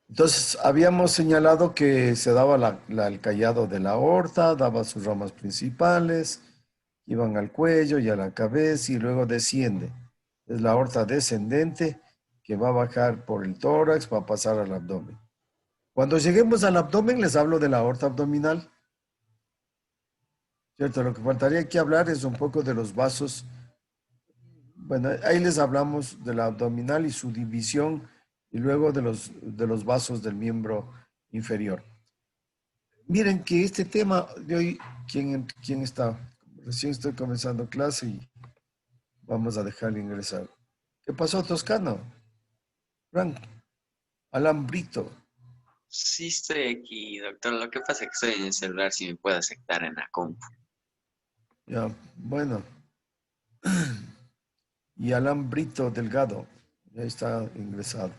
Entonces, habíamos señalado que se daba el callado de la aorta, daba sus ramas principales, iban al cuello y a la cabeza y luego desciende. Es la aorta descendente que va a bajar por el tórax, va a pasar al abdomen. Cuando lleguemos al abdomen, les hablo de la aorta abdominal, ¿cierto? Lo que faltaría aquí hablar es un poco de los vasos. Bueno, ahí les hablamos de la abdominal y su división y luego de los vasos del miembro inferior. Miren que este tema de hoy, ¿quién está? Recién estoy comenzando clase y vamos a dejarle ingresar. ¿Qué pasó, Toscano? Frank, Alambrito. Sí, estoy aquí, doctor. Lo que pasa es que estoy en el celular, si me puede aceptar en la compu. Ya, bueno. Y Alambrito Delgado, ya está ingresado.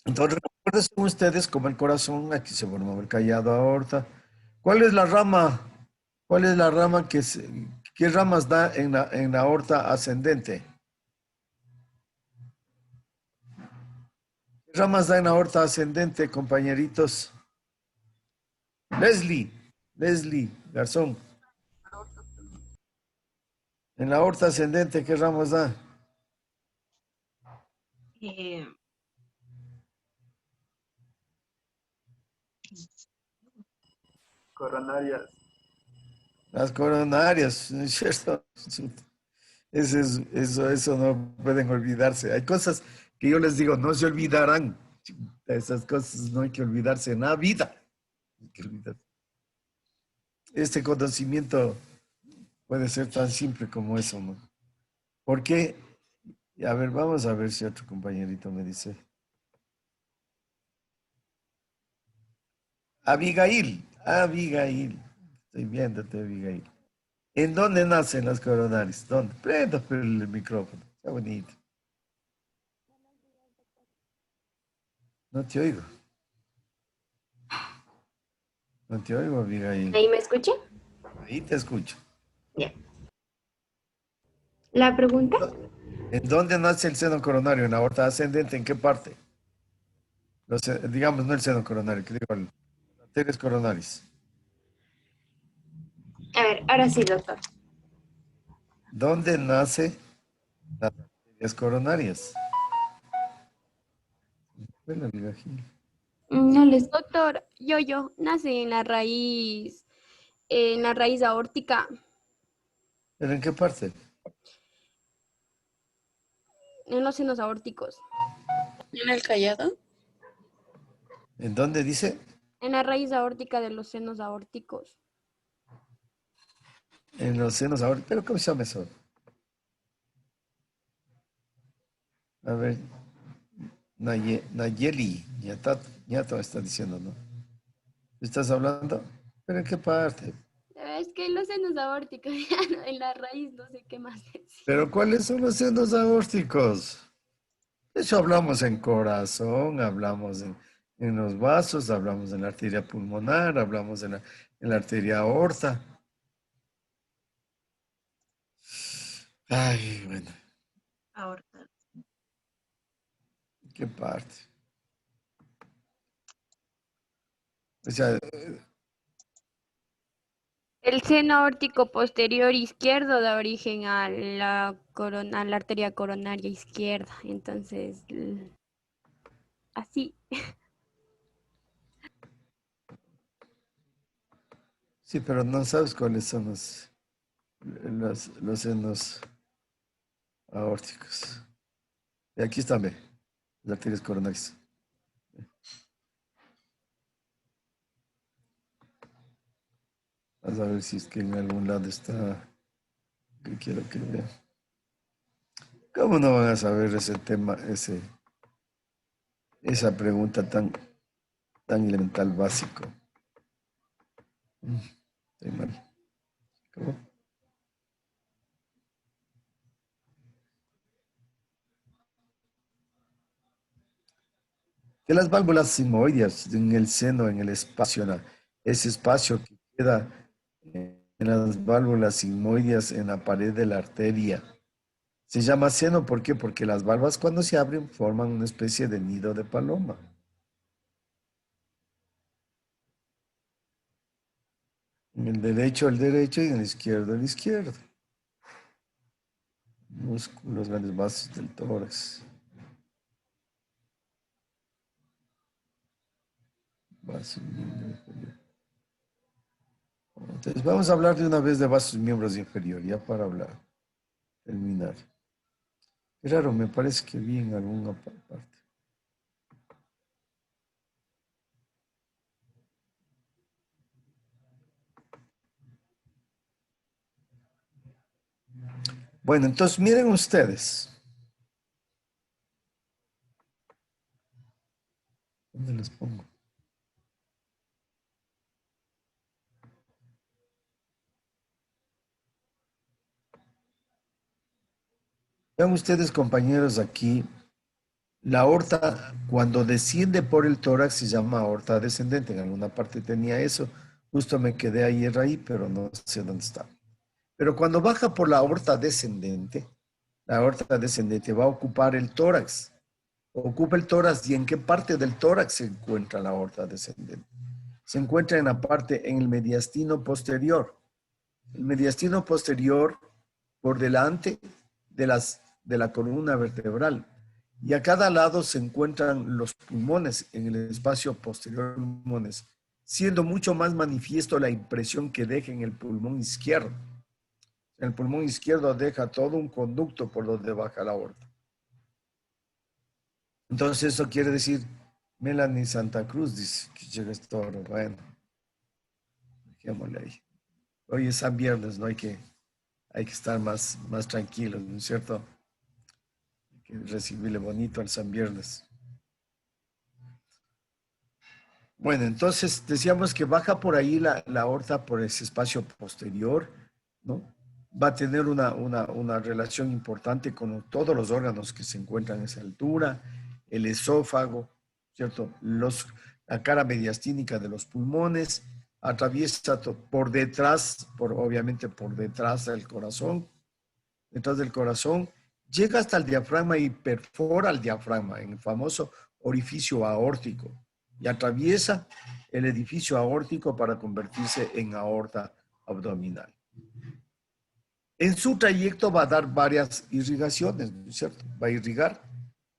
Entonces, recuerden ustedes como el corazón, aquí se forma el callado aorta. ¿Cuál es la rama? ¿Cuál es la rama qué ramas da en la aorta ascendente? ¿Qué ramas da en la aorta ascendente, compañeritos? Leslie Garzón. En la aorta ascendente, ¿qué ramas da? Eh, Coronarias. Las coronarias, ¿no es cierto? Eso no pueden olvidarse. Hay cosas que yo les digo, no se olvidarán. Esas cosas no hay que olvidarse en la vida. Hay que olvidar. Este conocimiento puede ser tan simple como eso, ¿no? Porque, a ver, vamos a ver si otro compañerito me dice. Abigail. Estoy viéndote, Abigail. ¿En dónde nacen las coronarias? ¿Dónde? Prenda el micrófono. Está bonito. No te oigo. No te oigo, Abigail. ¿Ahí me escucha? Ahí te escucho. Ya. ¿La pregunta? ¿En dónde nace el seno coronario? ¿En la aorta ascendente? ¿En qué parte? Digamos, no el seno coronario, que digo, las arterias coronarias. A ver, ahora sí, doctor. ¿Dónde nace las arterias coronarias? Bueno, amiga Gil. No les... Doctor, nace en la raíz aórtica, ¿Pero en qué parte? en los senos aórticos, ¿En el callado? ¿En dónde dice? en la raíz aórtica de los senos aórticos. En los senos aórticos. ¿Pero cómo se llama eso? A ver, Nayeli, Ñato está diciendo, ¿no? ¿Estás hablando? ¿Pero en qué parte? Es que los senos aórticos, en la raíz, no sé qué más decir. ¿Pero cuáles son los senos aórticos? Eso hablamos en corazón, hablamos en los vasos, hablamos en la arteria pulmonar, hablamos en la arteria aorta. Ay, bueno, Aorta. ¿qué parte? O sea, El seno aórtico posterior izquierdo da origen a a la arteria coronaria izquierda. Entonces, así. sí, pero no sabes cuáles son los senos aórticos. Y aquí están, ve, las arterias coronarias. Vamos a ver si es que en algún lado está, que quiero que vea. ¿Cómo no van a saber ese tema, esa pregunta tan elemental básico? Estoy mal. ¿Cómo? Que las válvulas sigmoideas en el seno, en el espacio ese espacio que queda en las válvulas sigmoides en la pared de la arteria. Se llama seno, ¿por qué? Porque las valvas cuando se abren forman una especie de nido de paloma. En el derecho el derecho y en el izquierdo el izquierdo. Músculos, grandes vasos del tórax. Vasos, miembro inferior. Entonces vamos a hablar de una vez de vasos miembros inferior, ya para hablar, terminar. Claro, me parece que vi en alguna parte. Bueno, entonces miren ustedes. ¿Dónde les pongo? Vean ustedes, compañeros, aquí, la aorta cuando desciende por el tórax se llama aorta descendente. En alguna parte tenía eso. Justo me quedé ayer ahí, pero no sé dónde está. Pero cuando baja por la aorta descendente va a ocupar el tórax. Ocupa el tórax. ¿Y en qué parte del tórax se encuentra la aorta descendente? Se encuentra en la parte, en el mediastino posterior. El mediastino posterior por delante de la columna vertebral. Y a cada lado se encuentran los pulmones en el espacio posterior de los pulmones, siendo mucho más manifiesto la impresión que deja en el pulmón izquierdo. El pulmón izquierdo deja todo un conducto por donde baja la aorta. Entonces eso quiere decir, Melanie Santa Cruz dice que llega esto ahora. Bueno, dejémosle ahí. Hoy es San Viernes, no hay que estar más tranquilos, ¿no es cierto? Hay que recibirle bonito al San Viernes. Bueno, entonces decíamos que baja por ahí la aorta por ese espacio posterior, ¿no? Va a tener una relación importante con todos los órganos que se encuentran a esa altura, el esófago, ¿cierto? La cara mediastínica de los pulmones, atraviesa por detrás, obviamente por detrás del corazón, llega hasta el diafragma y perfora el diafragma en el famoso orificio aórtico y atraviesa el edificio aórtico para convertirse en aorta abdominal. En su trayecto va a dar varias irrigaciones, ¿no es cierto? Va a irrigar,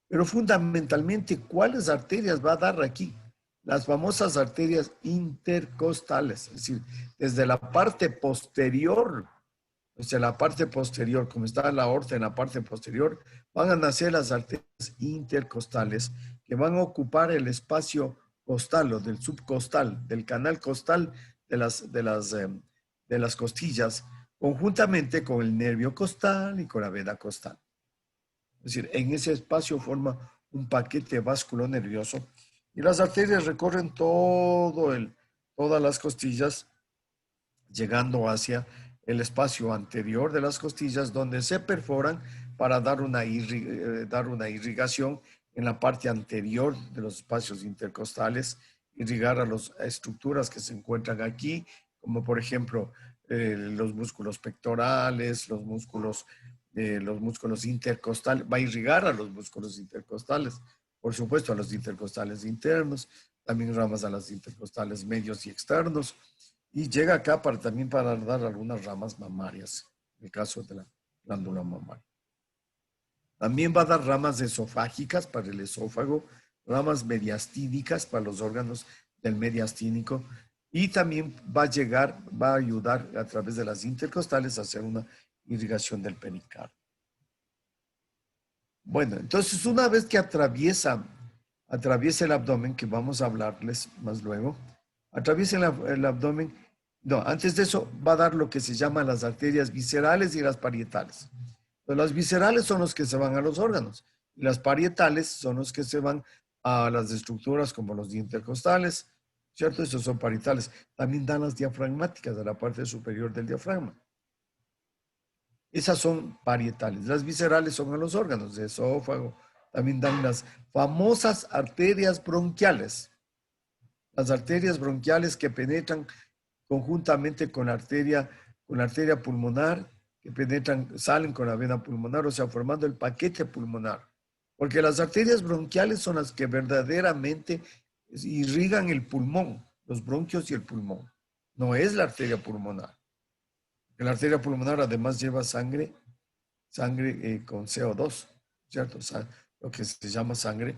pero fundamentalmente, ¿cuáles arterias va a dar aquí? Las famosas arterias intercostales, es decir, desde la parte posterior, como está la aorta en la parte posterior, van a nacer las arterias intercostales que van a ocupar el espacio costal o del subcostal, del canal costal de las costillas, conjuntamente con el nervio costal y con la vena costal. Es decir, en ese espacio forma un paquete vasculonervioso y las arterias recorren todas las costillas, llegando hacia el espacio anterior de las costillas, donde se perforan para dar una irrigación en la parte anterior de los espacios intercostales, irrigar a las estructuras que se encuentran aquí, como por ejemplo los músculos pectorales, los músculos intercostales, va a irrigar a los músculos intercostales, por supuesto a los intercostales internos, también ramas a los intercostales medios y externos, y llega acá también para dar algunas ramas mamarias, en el caso de la glándula mamaria. También va a dar ramas esofágicas para el esófago, ramas mediastínicas para los órganos del mediastínico, y también va a ayudar a través de las intercostales a hacer una irrigación del pericardio. Bueno, entonces una vez que atraviesa el abdomen, que vamos a hablarles más luego, atraviesa el abdomen, no, antes de eso va a dar lo que se llama las arterias viscerales y las parietales. Pues las viscerales son los que se van a los órganos y las parietales son los que se van a las estructuras como los intercostales, ¿cierto? Esos son parietales. También dan las diafragmáticas de la parte superior del diafragma. Esas son parietales. Las viscerales son a los órganos de esófago. También dan las famosas arterias bronquiales. Las arterias bronquiales que penetran conjuntamente con la arteria pulmonar, que penetran, salen con la vena pulmonar, o sea, formando el paquete pulmonar. Porque las arterias bronquiales son las que verdaderamente irrigan el pulmón, los bronquios y el pulmón. No es la arteria pulmonar. La arteria pulmonar además lleva sangre con CO2, ¿cierto? O sea, lo que se llama sangre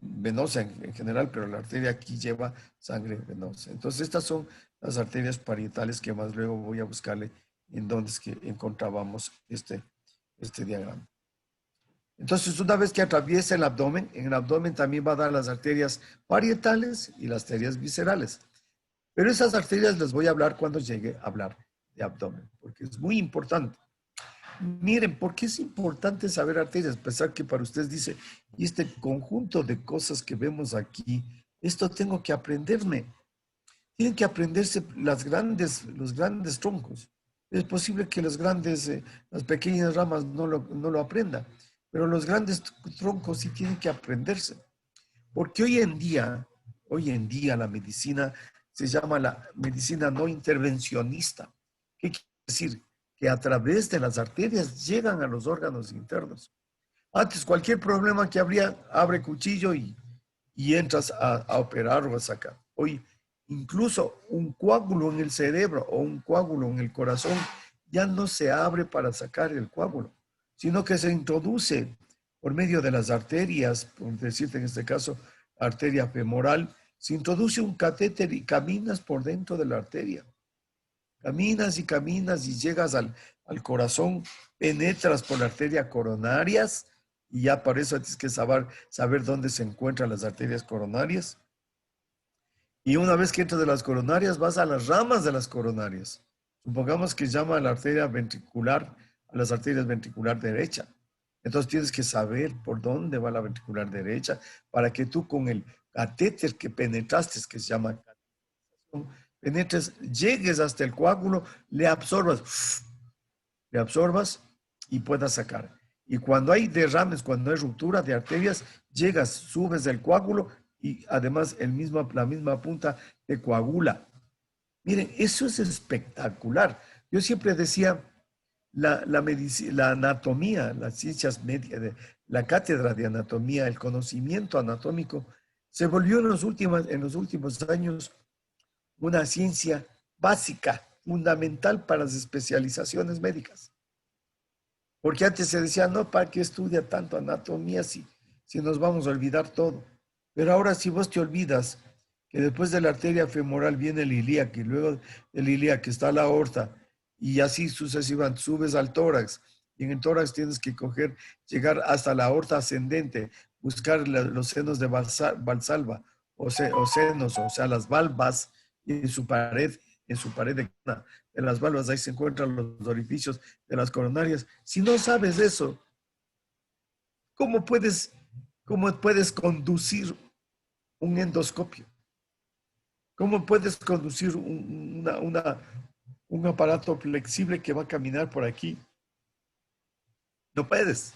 venosa en general, pero la arteria aquí lleva sangre venosa. Entonces, estas son las arterias parietales que más luego voy a buscarle en donde es que encontrábamos este diagrama. Entonces, una vez que atraviesa el abdomen, en el abdomen también va a dar las arterias parietales y las arterias viscerales. Pero esas arterias les voy a hablar cuando llegue a hablar de abdomen, porque es muy importante. Miren, ¿por qué es importante saber arterias? A pesar que para ustedes dice, y este conjunto de cosas que vemos aquí, esto tengo que aprenderme. Tienen que aprenderse los grandes troncos. Es posible que las pequeñas ramas no lo aprendan, pero los grandes troncos sí tienen que aprenderse. Porque hoy en día la medicina se llama la medicina no intervencionista. ¿Qué quiere decir? Que a través de las arterias llegan a los órganos internos. Antes, cualquier problema que habría, abre cuchillo y entras a operar o a sacar. Hoy, incluso un coágulo en el cerebro o un coágulo en el corazón ya no se abre para sacar el coágulo, sino que se introduce por medio de las arterias, por decirte en este caso, arteria femoral, se introduce un catéter y caminas por dentro de la arteria. Caminas y llegas al corazón, penetras por la arteria coronarias y ya por eso tienes que saber dónde se encuentran las arterias coronarias. Y una vez que entras de las coronarias, vas a las ramas de las coronarias. Supongamos que llama a la arteria ventricular, a las arterias ventricular derecha. Entonces tienes que saber por dónde va la ventricular derecha para que tú con el catéter que penetraste, que se llama penetres, llegues hasta el coágulo, le absorbas y puedas sacar. Y cuando hay derrames, cuando hay ruptura de arterias, llegas, subes el coágulo y además la misma punta te coagula. Miren, eso es espectacular. Yo siempre decía, la anatomía, las ciencias médicas, la cátedra de anatomía, el conocimiento anatómico, se volvió en los últimos años una ciencia básica, fundamental para las especializaciones médicas. Porque antes se decía, no, ¿para qué estudia tanto anatomía si nos vamos a olvidar todo? Pero ahora si vos te olvidas que después de la arteria femoral viene el ilíaco y luego del ilíaco está la aorta y así sucesivamente subes al tórax y en el tórax tienes que llegar hasta la aorta ascendente, buscar los senos de Valsalva o senos, o sea, las valvas y en su pared de las valvas, ahí se encuentran los orificios de las coronarias. Si no sabes eso, ¿cómo puedes conducir un endoscopio? ¿Cómo puedes conducir un aparato flexible que va a caminar por aquí? No puedes.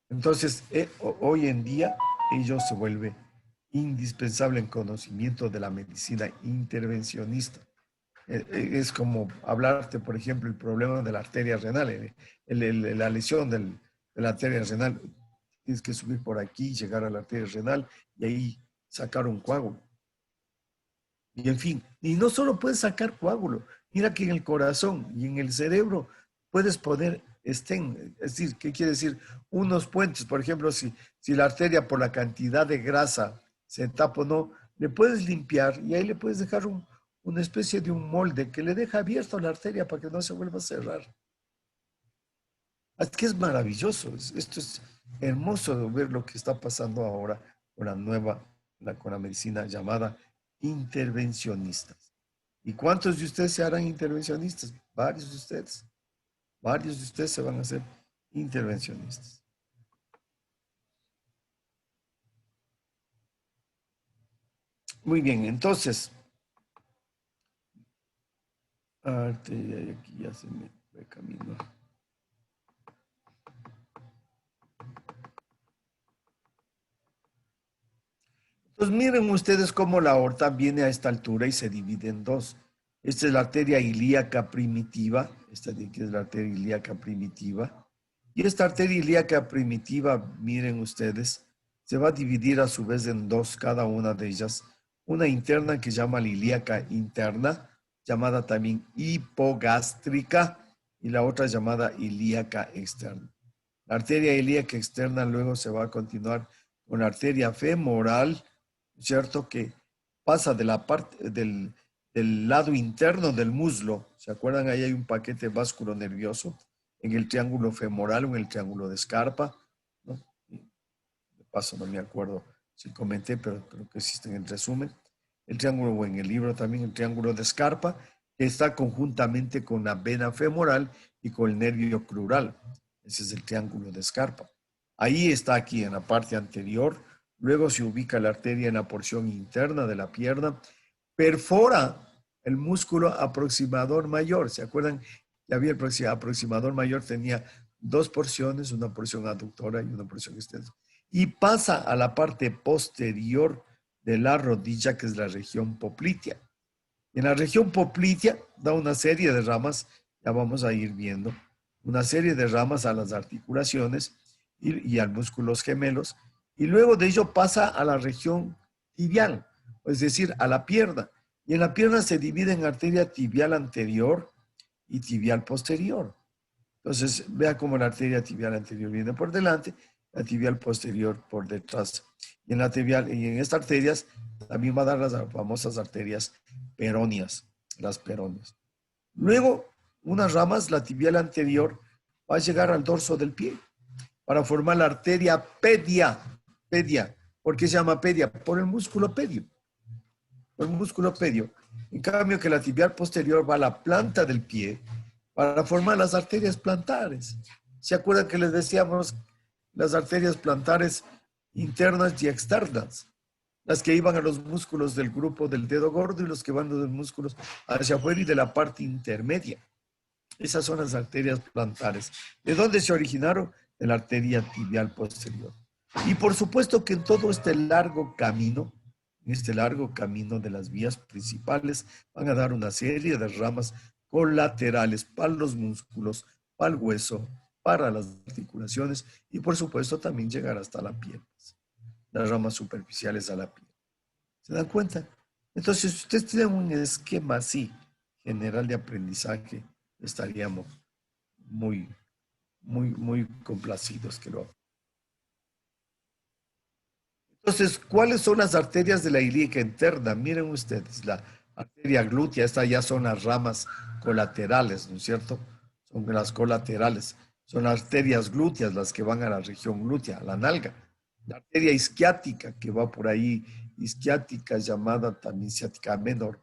Entonces, hoy en día, ello se vuelve indispensable en conocimiento de la medicina intervencionista. Es como hablarte, por ejemplo, el problema de la arteria renal, la lesión de la arteria renal. Tienes que subir por aquí, llegar a la arteria renal y ahí sacar un coágulo. Y en fin, y no solo puedes sacar coágulo, mira que en el corazón y en el cerebro puedes poner stent, es decir, ¿qué quiere decir? Unos puentes, por ejemplo, si la arteria por la cantidad de grasa se tapa o no, le puedes limpiar y ahí le puedes dejar una especie de un molde que le deja abierto la arteria para que no se vuelva a cerrar. Así que es maravilloso, esto es hermoso ver lo que está pasando ahora con con la medicina llamada intervencionistas. ¿Y cuántos de ustedes se harán intervencionistas? Varios de ustedes. Varios de ustedes se van a hacer intervencionistas. Muy bien, entonces, aquí ya se me fue camino. Pues miren ustedes cómo la aorta viene a esta altura y se divide en dos. Esta es la arteria ilíaca primitiva, esta de aquí es la arteria ilíaca primitiva. Y esta arteria ilíaca primitiva, miren ustedes, se va a dividir a su vez en dos, cada una de ellas. Una interna que se llama la ilíaca interna, llamada también hipogástrica, y la otra llamada ilíaca externa. La arteria ilíaca externa luego se va a continuar con la arteria femoral, ¿cierto? Que pasa de la parte del lado interno del muslo. ¿Se acuerdan? Ahí hay un paquete vasculo nervioso en el triángulo femoral o en el triángulo de Scarpa, ¿no? De paso no me acuerdo si comenté, pero creo que existe en el resumen. El triángulo, o en el libro también, el triángulo de Scarpa, que está conjuntamente con la vena femoral y con el nervio crural. Ese es el triángulo de Scarpa. Ahí está aquí en la parte anterior. Luego se ubica la arteria en la porción interna de la pierna. Perfora el músculo aproximador mayor. ¿Se acuerdan que había el aproximador mayor? Tenía dos porciones, una porción aductora y una porción extensa. Y pasa a la parte posterior de la rodilla, que es la región poplitea. En la región poplitea da una serie de ramas, ya vamos a ir viendo, una serie de ramas a las articulaciones y a músculos gemelos, y luego de ello pasa a la región tibial, es decir, a la pierna. Y en la pierna se divide en arteria tibial anterior y tibial posterior. Entonces, vea cómo la arteria tibial anterior viene por delante, la tibial posterior por detrás. Y en la tibial, y en estas arterias también va a dar las famosas arterias peróneas, las peroneas. Luego, unas ramas, la tibial anterior, va a llegar al dorso del pie para formar la arteria pedia. Pedia. ¿Por qué se llama pedia? Por el músculo pedio. Por el músculo pedio. En cambio que la tibial posterior va a la planta del pie para formar las arterias plantares. ¿Se acuerdan que les decíamos las arterias plantares internas y externas? Las que iban a los músculos del grupo del dedo gordo y los que van de los músculos hacia afuera y de la parte intermedia. Esas son las arterias plantares. ¿De dónde se originaron? De la arteria tibial posterior. Y por supuesto que en todo este largo camino, en este largo camino de las vías principales, van a dar una serie de ramas colaterales para los músculos, para el hueso, para las articulaciones y por supuesto también llegar hasta la piel. Las ramas superficiales a la piel. ¿Se dan cuenta? Entonces, si ustedes tienen un esquema así, general de aprendizaje, estaríamos muy complacidos que lo hagan. Entonces, ¿cuáles son las arterias de la ilíaca interna? Miren ustedes, la arteria glútea, estas ya son las ramas colaterales, ¿no es cierto? Son las colaterales. Son las arterias glúteas las que van a la región glútea, a la nalga. La arteria isquiática que va por ahí, isquiática llamada también ciática menor,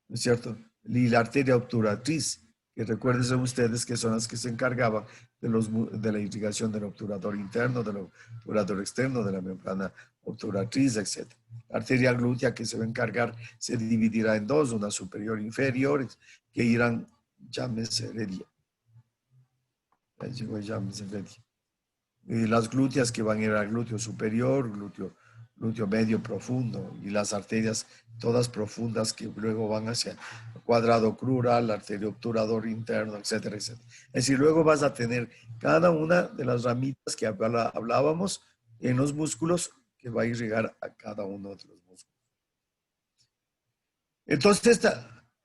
¿no es cierto? Y la arteria obturatriz, que recuerden ustedes que son las que se encargaban de la irrigación del obturador interno, del obturador externo, de la membrana obturatriz, etc. La arteria glútea que se va a encargar se dividirá en dos, una superior e inferior, que irán, llámese heredia. Ahí llegó llámese heredia. Y las glúteas que van a ir al glúteo superior, glúteo medio profundo, y las arterias todas profundas que luego van hacia el cuadrado crural, arteria obturador interno, etcétera, etcétera. Es decir, luego vas a tener cada una de las ramitas que hablábamos en los músculos que va a irrigar a cada uno de los músculos. Entonces,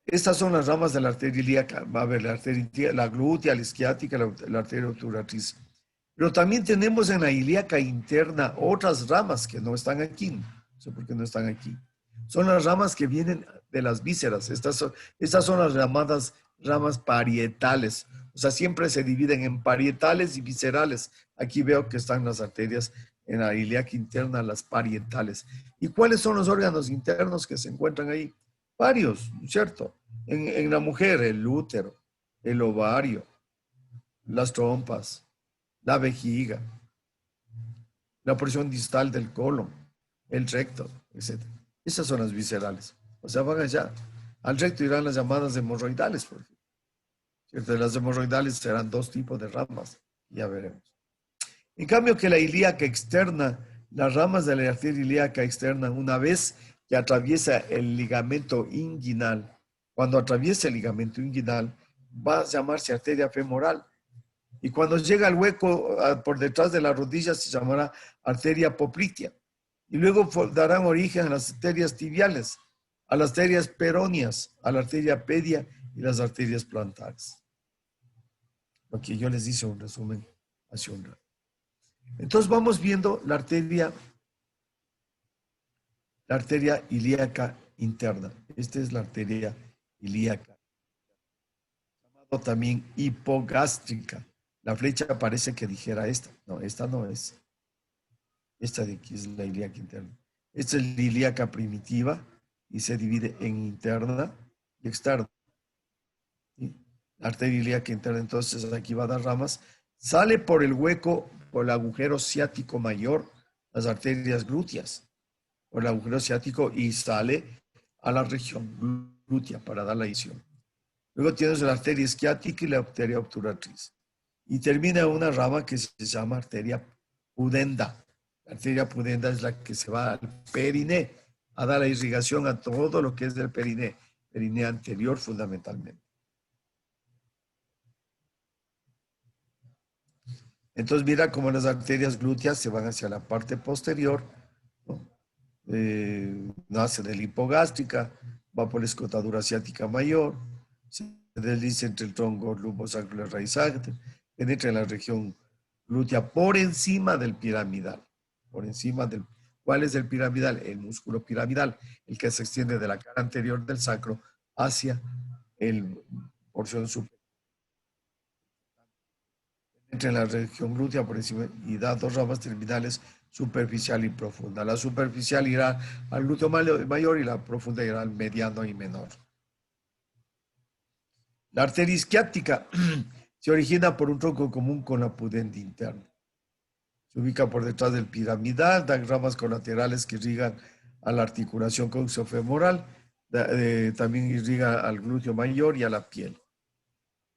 estas son las ramas de la arteria ilíaca. Va a haber la arteria, la glútea, la isquiática, la arteria obturatriz. Pero también tenemos en la ilíaca interna otras ramas que no están aquí. No sé por qué no están aquí. Son las ramas que vienen de las vísceras. Estas son las llamadas ramas parietales. O sea, siempre se dividen en parietales y viscerales. Aquí veo que están las arterias en la ilíaca interna, las parietales. ¿Y cuáles son los órganos internos que se encuentran ahí? Varios, ¿cierto? En la mujer, el útero, el ovario, las trompas, la vejiga, la porción distal del colon, el recto, etc. Esas son las viscerales. O sea, van allá. Al recto irán las llamadas hemorroidales, por ejemplo. ¿Cierto? Las hemorroidales serán dos tipos de ramas. Ya veremos. En cambio que la ilíaca externa Las ramas de la arteria ilíaca externa, una vez que atraviesa el ligamento inguinal, cuando atraviesa el ligamento inguinal, va a llamarse arteria femoral. Y cuando llega al hueco por detrás de la rodilla, se llamará arteria poplitea. Y luego darán origen a las arterias tibiales, a las arterias peroneas, a la arteria pedia y las arterias plantares. Lo que yo les hice un resumen hace un rato. Entonces vamos viendo la arteria ilíaca interna. Esta es la arteria ilíaca, llamado también hipogástrica. La flecha parece que dijera esta. No, esta no es. Esta de aquí es la ilíaca interna. Esta es la ilíaca primitiva y se divide en interna y externa. ¿Sí? La arteria ilíaca interna, entonces aquí va a dar ramas. Sale por el hueco, por el agujero ciático mayor, las arterias glúteas, por el agujero ciático y sale a la región glútea para dar la visión. Luego tienes la arteria isquiática y la arteria obturatriz. Y termina una rama que se llama arteria pudenda. La arteria pudenda es la que se va al periné, a dar la irrigación a todo lo que es del periné anterior fundamentalmente. Entonces mira cómo las arterias glúteas se van hacia la parte posterior, ¿no? Nace de la hipogástrica, va por la escotadura asiática mayor, se desliza entre el tronco lumbosacular y la raíz acta, penetra en la región glútea por encima del piramidal. Por encima del... ¿Cuál es el piramidal? El músculo piramidal, el que se extiende de la cara anterior del sacro hacia el porción superior. Entra en la región glútea por encima y da dos ramas terminales, superficial y profunda. La superficial irá al glúteo mayor y la profunda irá al mediano y menor. La arteria isquiática se origina por un tronco común con la pudenda interna. Se ubica por detrás del piramidal, da ramas colaterales que irrigan a la articulación coxofemoral, también irriga al glúteo mayor y a la piel.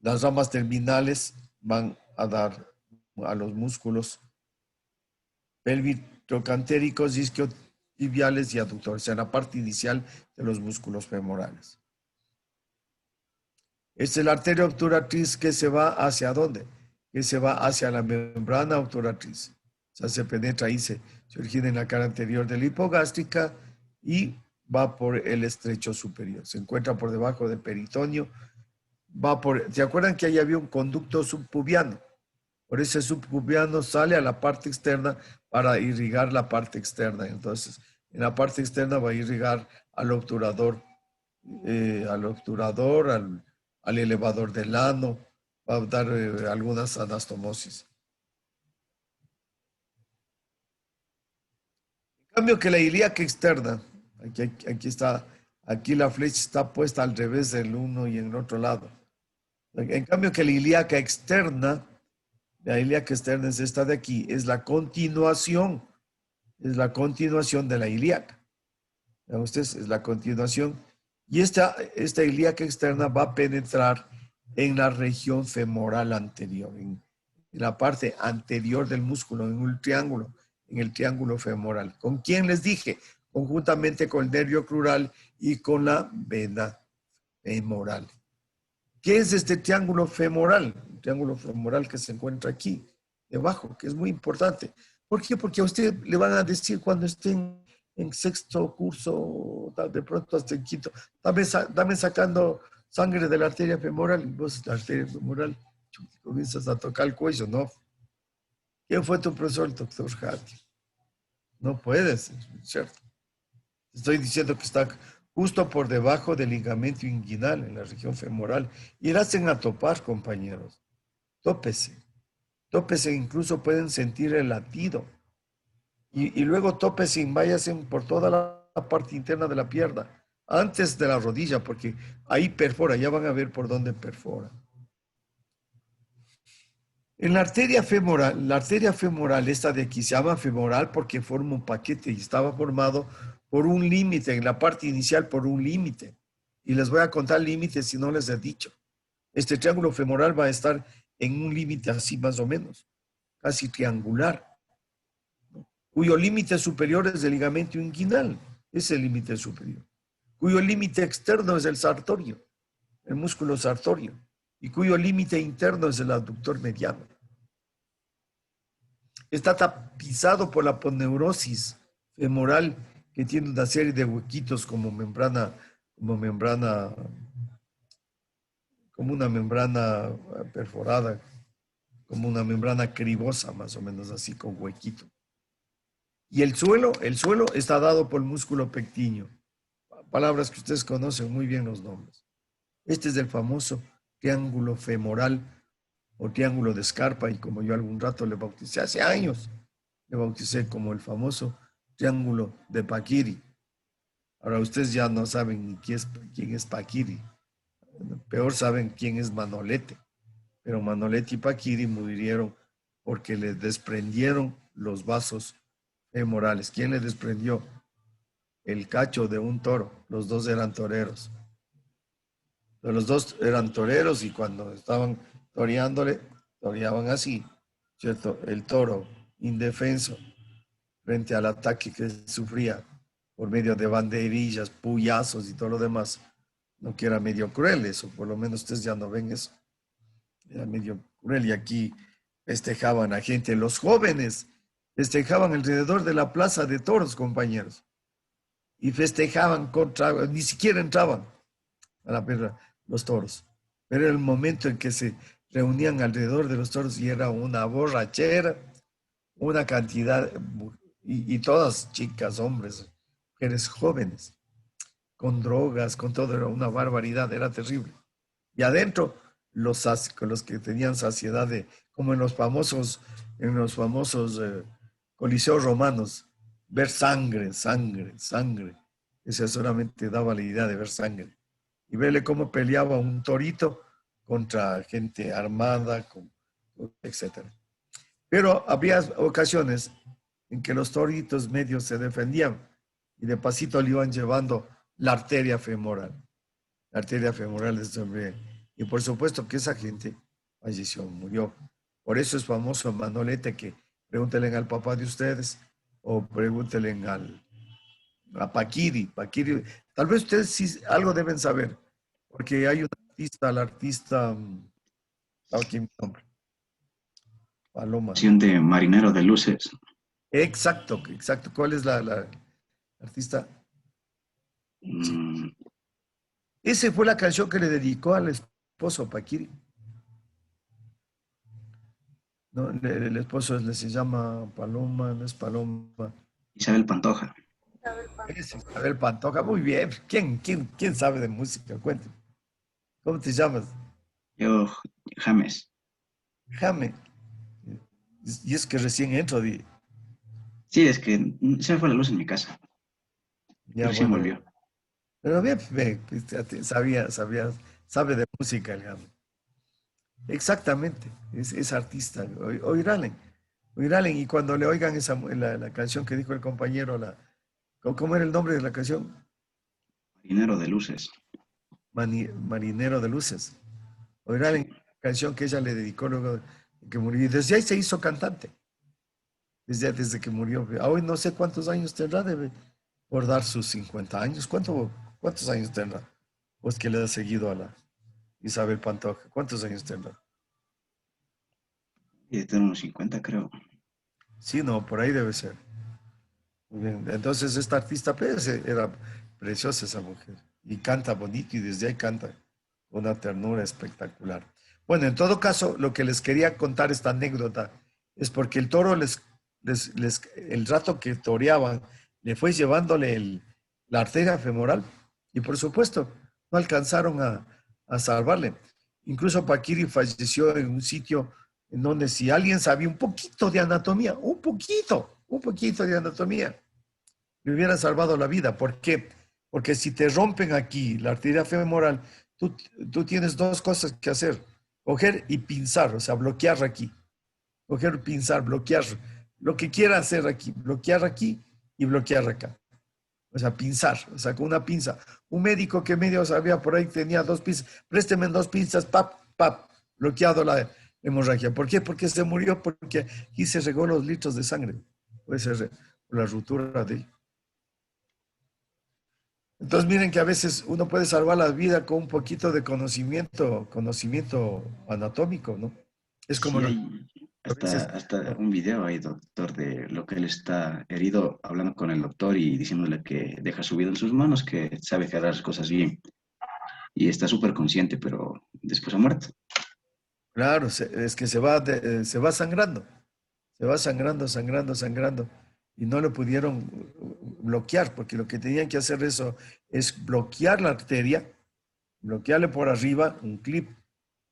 Las ramas terminales van a dar a los músculos pélvico-cantéricos, isquiotibiales y aductores, o sea, la parte inicial de los músculos femorales. Esta es la arteria obturatriz que se va hacia ¿dónde? Que se va hacia la membrana obturatriz. O sea, se penetra ahí, se origina en la cara anterior de la hipogástrica y va por el estrecho superior. Se encuentra por debajo del peritoneo. ¿Se acuerdan que ahí había un conducto subpubiano? Por ese subpubiano sale a la parte externa para irrigar la parte externa. Entonces, en la parte externa va a irrigar al obturador, al elevador del ano, va a dar algunas anastomosis. En cambio que la ilíaca externa, aquí la flecha está puesta al revés del uno y en el otro lado. En cambio que la ilíaca externa es esta de aquí, es la continuación de la ilíaca. Vean ustedes, es la continuación. Y esta ilíaca externa va a penetrar en la región femoral anterior, en la parte anterior del músculo, en el triángulo femoral. ¿Con quién les dije? Conjuntamente con el nervio crural y con la vena femoral. ¿Qué es este triángulo femoral? Un triángulo femoral que se encuentra aquí, debajo, que es muy importante. ¿Por qué? Porque a usted le van a decir cuando estén en sexto curso, de pronto hasta en quinto, dame sacando sangre de la arteria femoral, y vos la arteria femoral comienzas a tocar el cuello, ¿no? ¿Quién fue tu profesor, doctor Hati? No puedes, ¿cierto? Estoy diciendo que está justo por debajo del ligamento inguinal, en la región femoral. Y la hacen a topar, compañeros. Tópese. Tópese, incluso pueden sentir el latido. Y luego tópese y váyase por toda la parte interna de la pierna, antes de la rodilla, porque ahí perfora, ya van a ver por dónde perfora. En la arteria femoral, esta de aquí se llama femoral porque forma un paquete y estaba formado por un límite, en la parte inicial por un límite. Y les voy a contar límites si no les he dicho. Este triángulo femoral va a estar en un límite así más o menos, casi triangular, ¿no? cuyo límite superior es el ligamento inguinal, es el límite superior, cuyo límite externo es el sartorio, el músculo sartorio, y cuyo límite interno es el abductor mediano. Está tapizado por la aponeurosis femoral, que tiene una serie de huequitos como una membrana perforada, como una membrana cribosa, más o menos así, con huequito. Y el suelo está dado por el músculo pectíneo. Palabras que ustedes conocen muy bien los nombres. Este es el famoso triángulo femoral o triángulo de Scarpa, y como yo algún rato le bauticé, hace años, le bauticé como el famoso triángulo de Paquiri. Ahora ustedes ya no saben ni quién es Paquiri. Peor saben quién es Manolete. Pero Manolete y Paquiri murieron porque le desprendieron los vasos femorales. ¿Quién le desprendió? El cacho de un toro. Los dos eran toreros. Los dos eran toreros y cuando estaban toreándole, toreaban así, ¿cierto? El toro indefenso frente al ataque que sufría por medio de banderillas, puyazos y todo lo demás. No que era medio cruel eso, por lo menos ustedes ya no ven eso. Era medio cruel y aquí festejaban a gente, los jóvenes festejaban alrededor de la plaza de toros, compañeros. Y festejaban ni siquiera entraban a la perra los toros. Pero era el momento en que se reunían alrededor de los toros y era una borrachera, una cantidad, y todas chicas, hombres, mujeres jóvenes, con drogas, con todo, era una barbaridad, era terrible. Y adentro, los que tenían saciedad como en los famosos coliseos romanos, ver sangre. Eso solamente daba la idea de ver sangre. Y verle cómo peleaba un torito contra gente armada, etc. Pero había ocasiones en que los toritos medios se defendían y de pasito le iban llevando la arteria femoral. La arteria femoral es hombre. Y por supuesto que esa gente falleció, murió. Por eso es famoso Manolete, que pregúntenle al papá de ustedes o pregúntenle a Paquiri. Tal vez ustedes sí algo deben saber, porque hay un artista, aquí mi nombre, Paloma. De Marinero de Luces. Exacto. ¿Cuál es la artista? Esa fue la canción que le dedicó al esposo Paquiri. No, el esposo se llama Paloma, no es Paloma. Isabel Pantoja. Es Isabel Pantoja, muy bien. ¿Quién sabe de música? Cuéntame. ¿Cómo te llamas? Yo, James. James. Y es que recién entro. Sí, es que se me fue la luz en mi casa. Ya, recién bueno. volvió. Pero bien, sabe de música el James. Exactamente, es artista. Oiralen. Y cuando le oigan la canción que dijo el compañero, ¿cómo era el nombre de la canción? Marinero de Luces. Marinero de Luces. Oiralen la canción que ella le dedicó luego de que murió. Y desde ahí se hizo cantante. Desde que murió. Hoy no sé cuántos años tendrá, debe por dar sus 50 años. ¿Cuántos años tendrá? Pues que le ha seguido a la Isabel Pantoja. ¿Cuántos años tendrá? Y de unos 50, creo. Sí, no, por ahí debe ser. Muy bien. Entonces, esta artista pues, era preciosa esa mujer. Y canta bonito y desde ahí canta con una ternura espectacular. Bueno, en todo caso, lo que les quería contar esta anécdota es porque el toro el rato que toreaban, le fue llevándole la arteria femoral y por supuesto no alcanzaron a salvarle. Incluso Paquiri falleció en un sitio en donde si alguien sabía un poquito de anatomía, un poquito de anatomía, le hubiera salvado la vida. ¿Por qué? Porque si te rompen aquí la arteria femoral, tú tienes dos cosas que hacer. Coger y pinzar, o sea, bloquear aquí. Coger, pinzar, bloquear. Lo que quiera hacer aquí, bloquear aquí y bloquear acá. O sea, pinzar, o sea, con una pinza. Un médico que medio sabía por ahí tenía 2 pinzas. Présteme 2 pinzas, bloqueado la hemorragia. ¿Por qué? Porque se murió, porque aquí se regó los litros de sangre. puede ser la ruptura de ello. Entonces miren que a veces uno puede salvar la vida con un poquito de conocimiento anatómico, ¿no? Es como Sí, lo hay a veces, hasta un video ahí, doctor, de lo que él está herido, hablando con el doctor y diciéndole que deja su vida en sus manos, que sabe que hará las cosas bien. Y está súper consciente, pero después ha muerto. claro, es que se va sangrando. Se va sangrando, sangrando, sangrando. Y no lo pudieron bloquear, porque lo que tenían que hacer eso es bloquear la arteria, bloquearle por arriba un clip,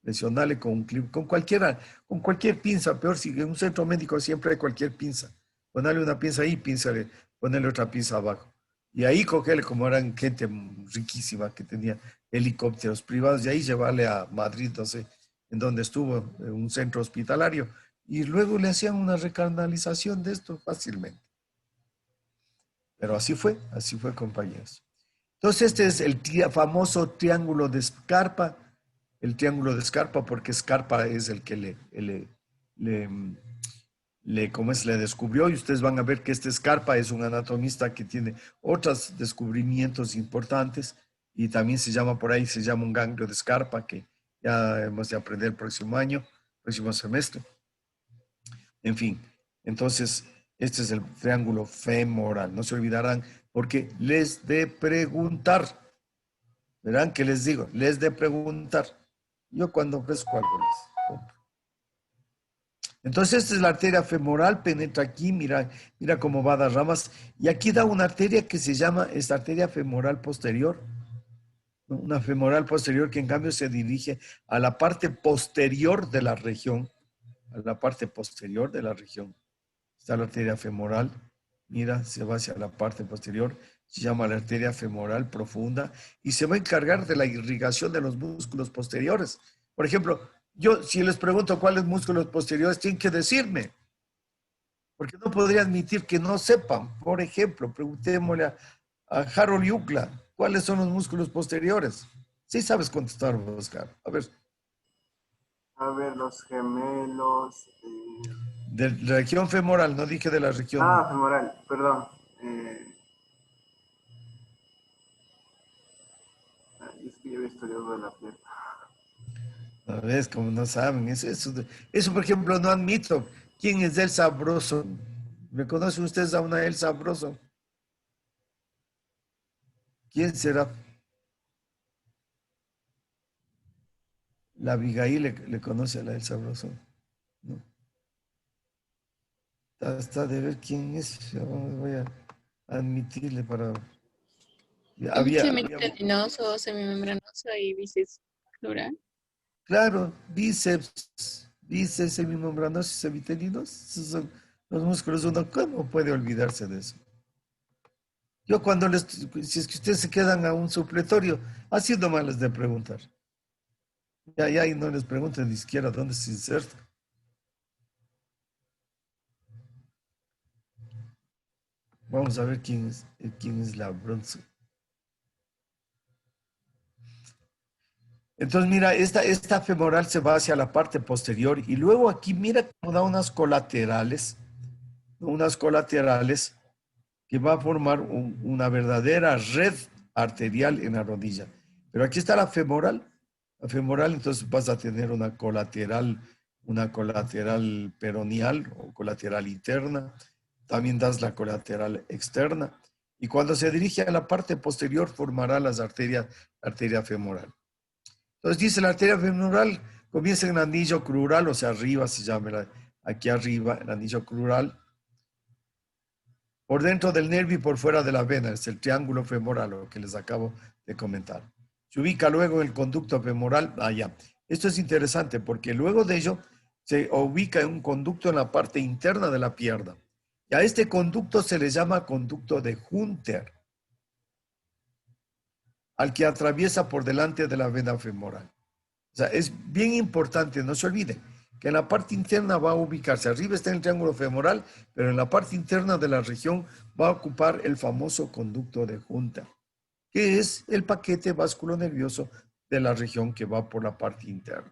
presionarle con un clip, con cualquier pinza, peor si en un centro médico siempre hay cualquier pinza. Ponerle una pinza ahí, pínzale, ponerle otra pinza abajo. Y ahí cogerle, como eran gente riquísima que tenía helicópteros privados, y ahí llevarle a Madrid, no sé, en donde estuvo, en un centro hospitalario, y luego le hacían una recanalización de esto fácilmente. Pero así fue, compañeros. Entonces, este es el famoso triángulo de Scarpa, el triángulo de Scarpa, porque Scarpa es el que le descubrió, y ustedes van a ver que este Scarpa es un anatomista que tiene otros descubrimientos importantes, y también se llama por ahí, se llama un ganglio de Scarpa, que ya hemos de aprender el próximo semestre. En fin, entonces, este es el triángulo femoral. No se olvidarán, porque les de preguntar. Verán que les digo, les de preguntar. Yo cuando ofrezco algo les compro. Entonces, esta es la arteria femoral, penetra aquí, mira cómo va a dar ramas. Y aquí da una arteria que se llama esta arteria femoral posterior. Una femoral posterior que en cambio se dirige a la parte posterior de la región. A la parte posterior de la región. Está la arteria femoral, mira, se va hacia la parte posterior, se llama la arteria femoral profunda y se va a encargar de la irrigación de los músculos posteriores. Por ejemplo, yo si les pregunto cuáles músculos posteriores, tienen que decirme, porque no podría admitir que no sepan. Por ejemplo, preguntémosle a Harold Yucla, ¿cuáles son los músculos posteriores? Sí sabes contestar, Oscar. A ver. A ver, los gemelos. De la región femoral, no dije de la región. Ah, femoral, perdón. Es que yo había estudiado de la pierna. A ver, como no saben, eso, por ejemplo, no admito. ¿Quién es El Sabroso? ¿Me conocen ustedes a una El Sabroso? ¿Quién será? La Abigail le conoce a la El Sabroso. ¿No? Hasta de ver quién es. Yo voy a admitirle para... Había, Semimembranoso, semimembranoso y bíceps plural. claro, bíceps, semimembranosos y semitellinos. Esos son los músculos. Uno, ¿cómo puede olvidarse de eso? Yo si es que ustedes se quedan a un supletorio, así nomás les de preguntar. Ya, y no les pregunten ni siquiera dónde se inserta. Vamos a ver quién es la bronce. Entonces, mira, esta femoral se va hacia la parte posterior y luego aquí, mira cómo da unas colaterales que va a formar una verdadera red arterial en la rodilla. Pero aquí está la femoral, entonces vas a tener una colateral peroneal o colateral interna, también das la colateral externa, y cuando se dirige a la parte posterior formará arteria femoral. Entonces dice la arteria femoral comienza en el anillo crural, o sea, arriba se llama, aquí arriba, el anillo crural, por dentro del nervio y por fuera de la vena, es el triángulo femoral, lo que les acabo de comentar. Se ubica luego en el conducto femoral, allá. Esto es interesante porque luego de ello se ubica en un conducto en la parte interna de la pierna. Y a este conducto se le llama conducto de Hunter, al que atraviesa por delante de la vena femoral. O sea, es bien importante, no se olviden, que en la parte interna va a ubicarse, arriba está el triángulo femoral, pero en la parte interna de la región va a ocupar el famoso conducto de Hunter, que es el paquete vasculonervioso de la región que va por la parte interna.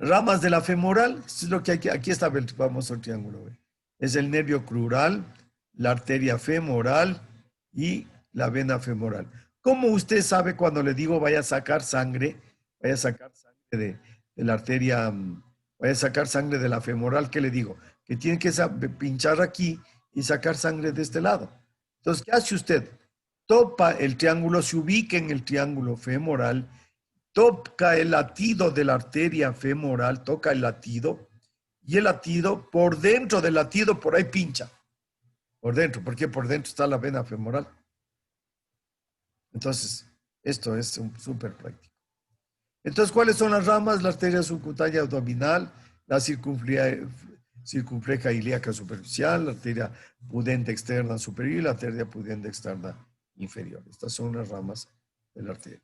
Ramas de la femoral, esto es lo que aquí está el famoso triángulo. ¿Ve? Es el nervio crural, la arteria femoral y la vena femoral. ¿Cómo usted sabe cuando le digo vaya a sacar sangre? Vaya a sacar sangre de la arteria, vaya a sacar sangre de la femoral, ¿qué le digo? Que tiene que pinchar aquí y sacar sangre de este lado. Entonces, ¿qué hace usted? Topa el triángulo, se ubica en el triángulo femoral, toca el latido de la arteria femoral, toca el latido, y el latido, por dentro del latido, por ahí pincha. Por dentro, porque por dentro está la vena femoral. Entonces, esto es súper práctico. Entonces, ¿cuáles son las ramas? La arteria subcutánea abdominal, la circunfleja ilíaca superficial, la arteria pudente externa superior y la arteria pudente externa inferior. Estas son las ramas de la arteria.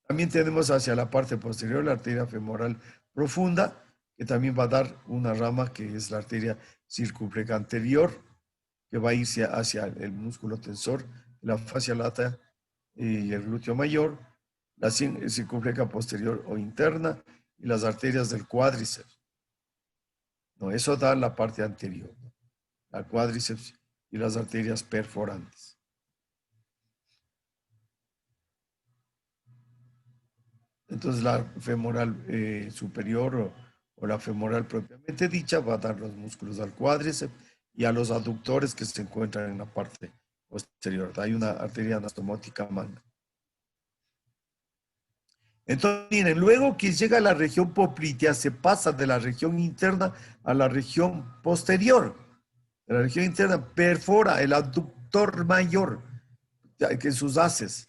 También tenemos hacia la parte posterior la arteria femoral profunda, que también va a dar una rama que es la arteria circunfleja anterior, que va a irse hacia el músculo tensor, la fascia lata y el glúteo mayor, la circunfleja posterior o interna y las arterias del cuádriceps. No, eso da la parte anterior, ¿no? La cuádriceps y las arterias perforantes. Entonces la femoral superior o la femoral propiamente dicha va a dar los músculos al cuádriceps y a los aductores que se encuentran en la parte posterior. Hay una arteria anastomótica magna. Entonces, miren, luego que llega a la región poplitea, se pasa de la región interna a la región posterior. De la región interna perfora el aductor mayor, que sus haces.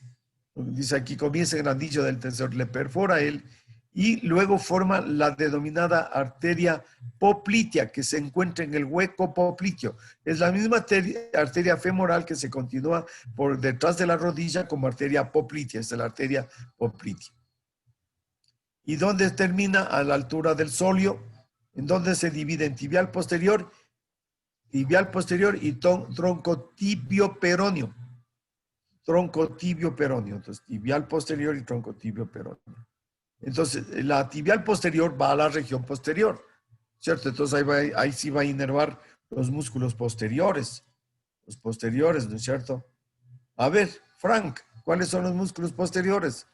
Dice aquí, comienza en el anillo del tensor, le perfora él y luego forma la denominada arteria poplitea que se encuentra en el hueco popliteo. Es la misma arteria femoral que se continúa por detrás de la rodilla como arteria poplitea, es la arteria poplitea. ¿Y dónde termina? A la altura del sóleo, en donde se divide en tibial posterior y tronco tibio peroneo. Tronco tibio peroneo. Entonces, tibial posterior y tronco tibio peroneo. Entonces, la tibial posterior va a la región posterior, ¿cierto? Entonces, ahí sí va a inervar los músculos posteriores. Los posteriores, ¿no es cierto? A ver, Frank, ¿cuáles son los músculos posteriores?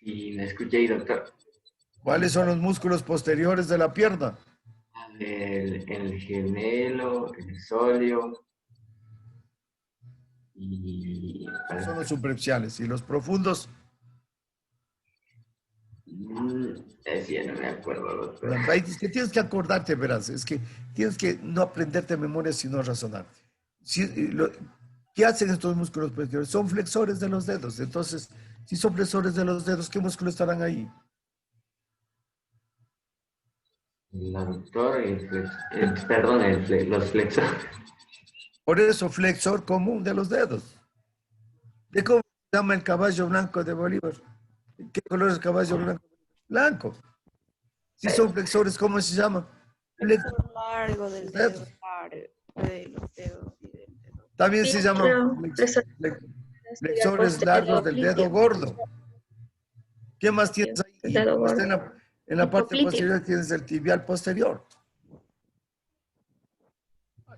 Y me escuché ahí, doctor. ¿Cuáles son los músculos posteriores de la pierna? El gemelo, el sóleo y... Son los superficiales. ¿Y los profundos? Sí, no me acuerdo, doctor. Es que tienes que acordarte, verás. Es que tienes que no aprenderte de memoria, sino razonar. ¿Qué hacen estos músculos posteriores? Son flexores de los dedos. Entonces, si son flexores de los dedos, ¿qué músculos estarán ahí? El aductor y los flexores. Por eso, flexor común de los dedos. ¿De cómo se llama el caballo blanco de Bolívar? ¿Qué color es el caballo blanco? Blanco. Si son flexores, ¿cómo se llama? Flexor largo del dedo, de los dedos y del dedo. También se llama flexores largos del dedo gordo. ¿Qué más tienes ahí? En la parte posterior tienes el tibial posterior.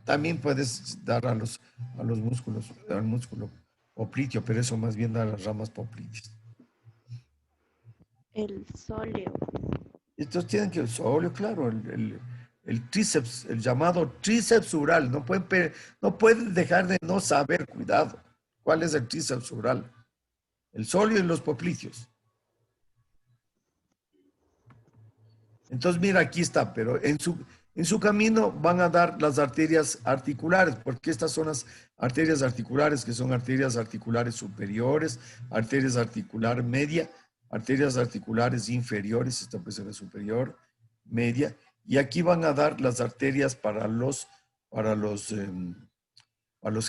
También puedes dar a los músculos, al músculo popliteo, pero eso más bien da a las ramas popliteas. El sóleo. Estos tienen que, el sóleo, claro, el tríceps, el llamado tríceps ural. No pueden dejar de no saber, cuidado, cuál es el tríceps ural. El sóleo y los popliteos. Entonces, mira, aquí está, pero en su camino van a dar las arterias articulares, porque estas son las arterias articulares, que son arterias articulares superiores, arterias articular media, arterias articulares inferiores, esta puede ser la superior, media, y aquí van a dar las arterias para los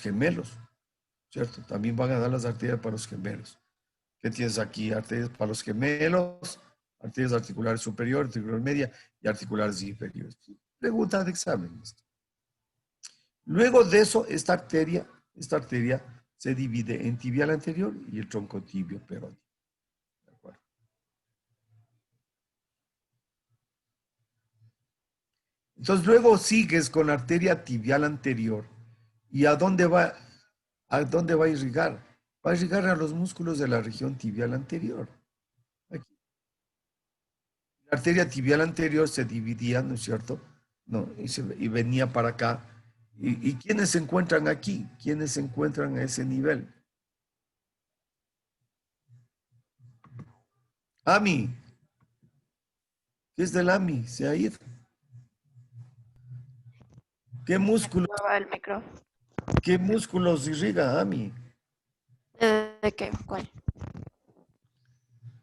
gemelos, ¿cierto? También van a dar las arterias para los gemelos. ¿Qué tienes aquí? Arterias para los gemelos, arterias articulares superiores, articular media y articulares inferiores. Pregunta de examen. Luego de eso, esta arteria se divide en tibial anterior y el tronco tibio peroneo. Entonces luego sigues con la arteria tibial anterior. ¿Y a dónde va? ¿A dónde va a irrigar? Va a irrigar a los músculos de la región tibial anterior. Aquí. La arteria tibial anterior se dividía, ¿no es cierto? No, y venía para acá. ¿Y quiénes se encuentran aquí? ¿Quiénes se encuentran a ese nivel? Ami. ¿Qué es del Ami? Se ha ido. ¿Qué músculos, Mueva el micro. qué músculos irriga Ami? ¿De qué? ¿Cuál?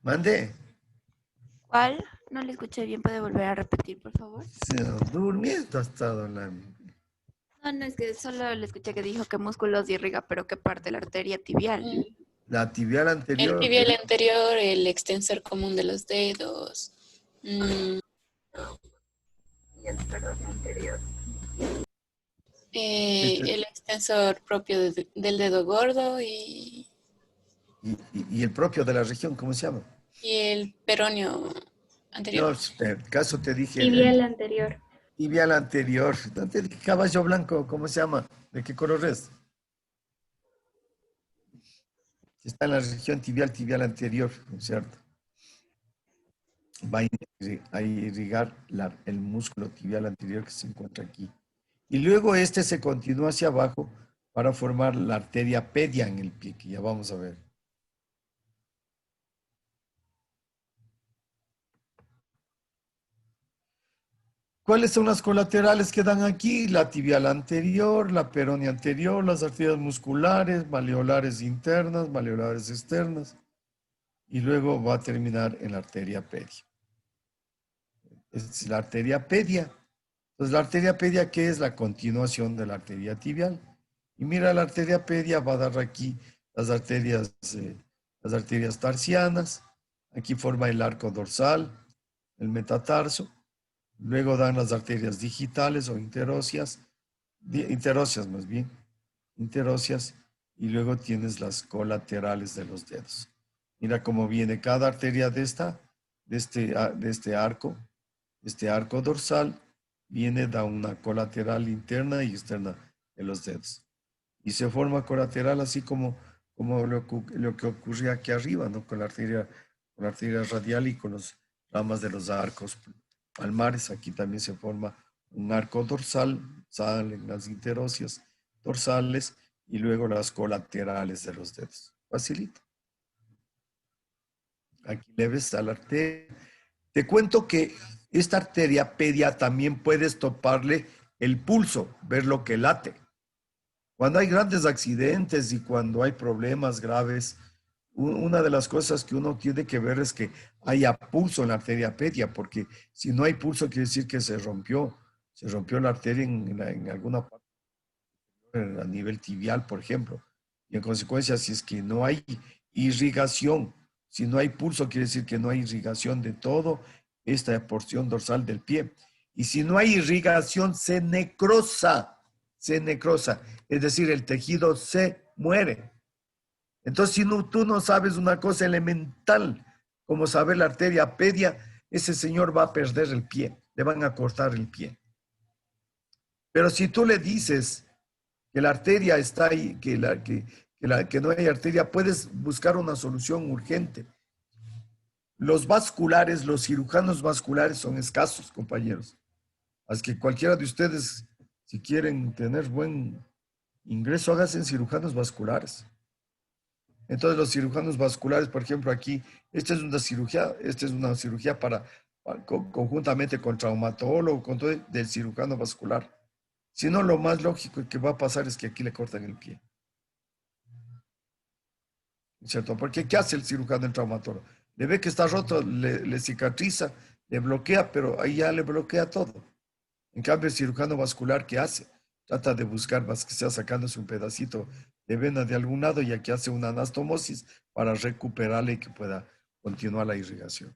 Mande. ¿Cuál? No le escuché bien. ¿Puede volver a repetir, por favor? Durmiendo ha estado la Ami. No, es que solo le escuché que dijo que músculos irriga, pero qué parte de la arteria tibial. La tibial El anterior. tibial anterior, el extensor común de los dedos. Y el peroneo anterior. El extensor propio del dedo gordo y Y el propio de la región, ¿cómo se llama? el peroneo anterior. No, en caso te dije. Tibial anterior. Tibial anterior. No te dije caballo blanco, ¿cómo se llama? ¿De qué color es? Está en la región tibial anterior, ¿no es cierto? Va a irrigar el músculo tibial anterior que se encuentra aquí. Y luego este se continúa hacia abajo para formar la arteria pedia en el pie, que ya vamos a ver. ¿Cuáles son las colaterales que dan aquí? La tibial anterior, la peronea anterior, las arterias musculares, malleolares internas, malleolares externas. Y luego va a terminar en la arteria pedia. Es la arteria pedia. Entonces, la arteria pedia, ¿qué es? La continuación de la arteria tibial. Y mira, la arteria pedia va a dar aquí las arterias tarsianas. Aquí forma el arco dorsal, el metatarso. Luego dan las arterias digitales o interóseas más bien, interóseas, y luego tienes las colaterales de los dedos. Mira cómo viene cada arteria de este arco dorsal, da una colateral interna y externa de los dedos. Y se forma colateral así como lo que ocurría aquí arriba, ¿no? Con la arteria radial y con las ramas de los arcos palmares. Aquí también se forma un arco dorsal, salen las interóseas dorsales y luego las colaterales de los dedos. Facilito. Aquí le ves a la arteria. Te cuento que esta arteria pedia también puedes toparle el pulso, ver lo que late. Cuando hay grandes accidentes y cuando hay problemas graves, una de las cosas que uno tiene que ver es que haya pulso en la arteria pedia, porque si no hay pulso quiere decir que se rompió la arteria en alguna parte, a nivel tibial, por ejemplo. Y en consecuencia, si es que no hay irrigación, si no hay pulso, quiere decir que no hay irrigación de todo esta porción dorsal del pie. Y si no hay irrigación, se necrosa, es decir, el tejido se muere. Entonces, si tú no sabes una cosa elemental, como saber la arteria pedia, ese señor va a perder el pie, le van a cortar el pie. Pero si tú le dices que la arteria está ahí, que no hay arteria, puedes buscar una solución urgente. Los cirujanos vasculares son escasos, compañeros. Así que cualquiera de ustedes, si quieren tener buen ingreso, háganse cirujanos vasculares. Entonces, los cirujanos vasculares, por ejemplo, aquí, esta es una cirugía conjuntamente con traumatólogo, con todo del cirujano vascular. Si no, lo más lógico que va a pasar es que aquí le cortan el pie. ¿Cierto? Porque ¿qué hace el cirujano, el traumatólogo? Le ve que está roto, le cicatriza, le bloquea, pero ahí ya le bloquea todo. En cambio, el cirujano vascular, ¿qué hace? Trata de buscar más que sea sacándose un pedacito de vena de algún lado y aquí hace una anastomosis para recuperarle y que pueda continuar la irrigación.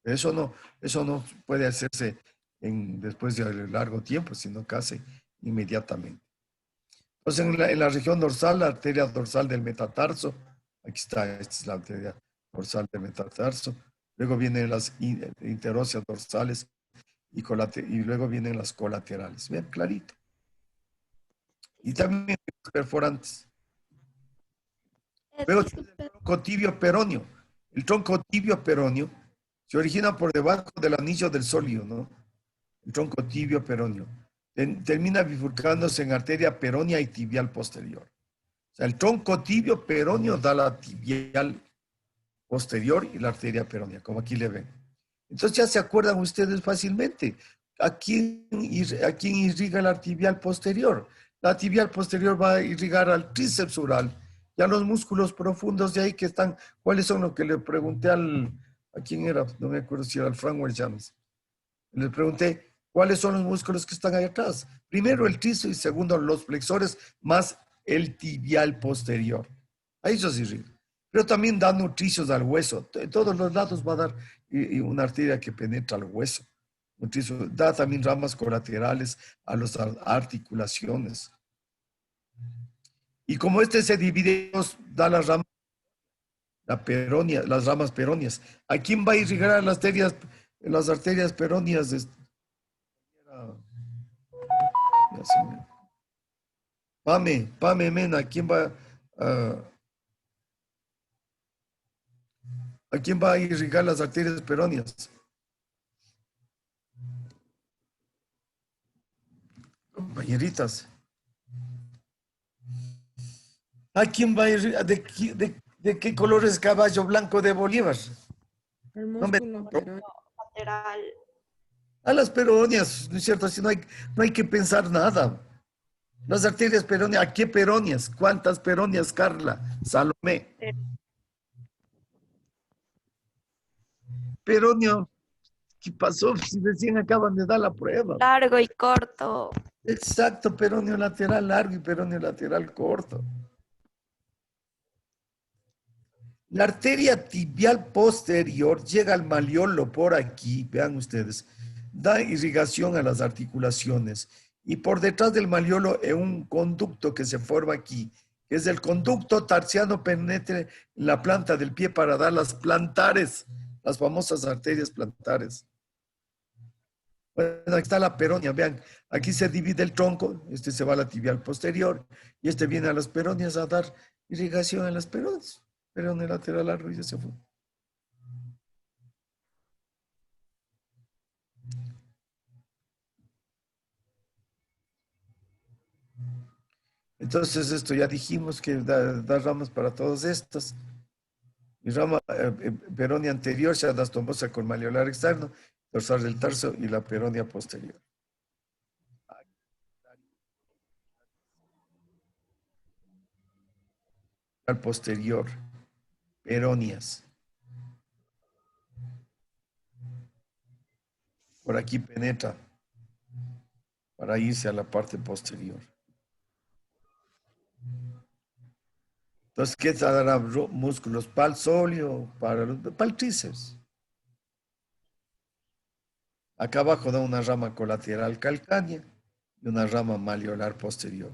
Eso no puede hacerse después de largo tiempo, sino casi inmediatamente. Entonces, en la región dorsal, la arteria dorsal del metatarso, aquí está, esta es la arteria dorsal del metatarso. Luego vienen las interóseas dorsales y luego vienen las colaterales. Vean, clarito. Y también los perforantes. Luego tiene el tronco tibio peroneo. El tronco tibio peroneo se origina por debajo del anillo del sóleo, ¿no? El tronco tibio peroneo. Termina bifurcándose en arteria peronea y tibial posterior. O sea, el tronco tibio peroneo da la tibial posterior y la arteria peronea, como aquí le ven. Entonces ya se acuerdan ustedes fácilmente. ¿A quién irriga la tibial posterior? La tibial posterior va a irrigar al tríceps oral y a los músculos profundos de ahí que están. ¿Cuáles son los que le pregunté a quién era? No me acuerdo si era al Frank James. Le pregunté, ¿cuáles son los músculos que están ahí atrás? Primero el tríceps y segundo los flexores más el tibial posterior. A ellos irriga. Pero también da nutricios al hueso. En todos los lados va a dar una arteria que penetra al hueso. Da también ramas colaterales a las articulaciones. Y como este se divide, da las ramas, las ramas peróneas. ¿A quién va a irrigar las arterias peróneas? Pame, Mena, ¿a quién va a irrigar las arterias peróneas? Compañeritas. ¿A quién va a irrigar? ¿De qué color es caballo blanco de Bolívar? El músculo lateral. A las peroneas, ¿no es cierto? Así no hay que pensar nada. Las arterias peroneas, ¿a qué peroneas? ¿Cuántas peroneas, Carla? Salomé. Peroneo, ¿qué pasó? Si recién acaban de dar la prueba. Largo y corto. Exacto, peroneo lateral largo y peroneo lateral corto. La arteria tibial posterior llega al maleolo por aquí, vean ustedes, da irrigación a las articulaciones y por detrás del maleolo en un conducto que se forma aquí, que es el conducto tarsiano penetre en la planta del pie para dar las plantares, las famosas arterias plantares. Bueno, aquí está la peronea, vean, aquí se divide el tronco, este se va a la tibial posterior y este viene a las peroneas a dar irrigación a las peroneas. Peroneo lateral largo y ya se fue. Entonces esto ya dijimos que da ramas para todas estas. Mi rama peronea anterior se anastomosa con malleolar externo, dorsal del tarso y la peronea posterior. Al posterior, peroneas. Por aquí penetra para irse a la parte posterior. Entonces, ¿qué dará músculos? Para el sóleo, para el tríceps. Acá abajo da una rama colateral calcánea y una rama malleolar posterior.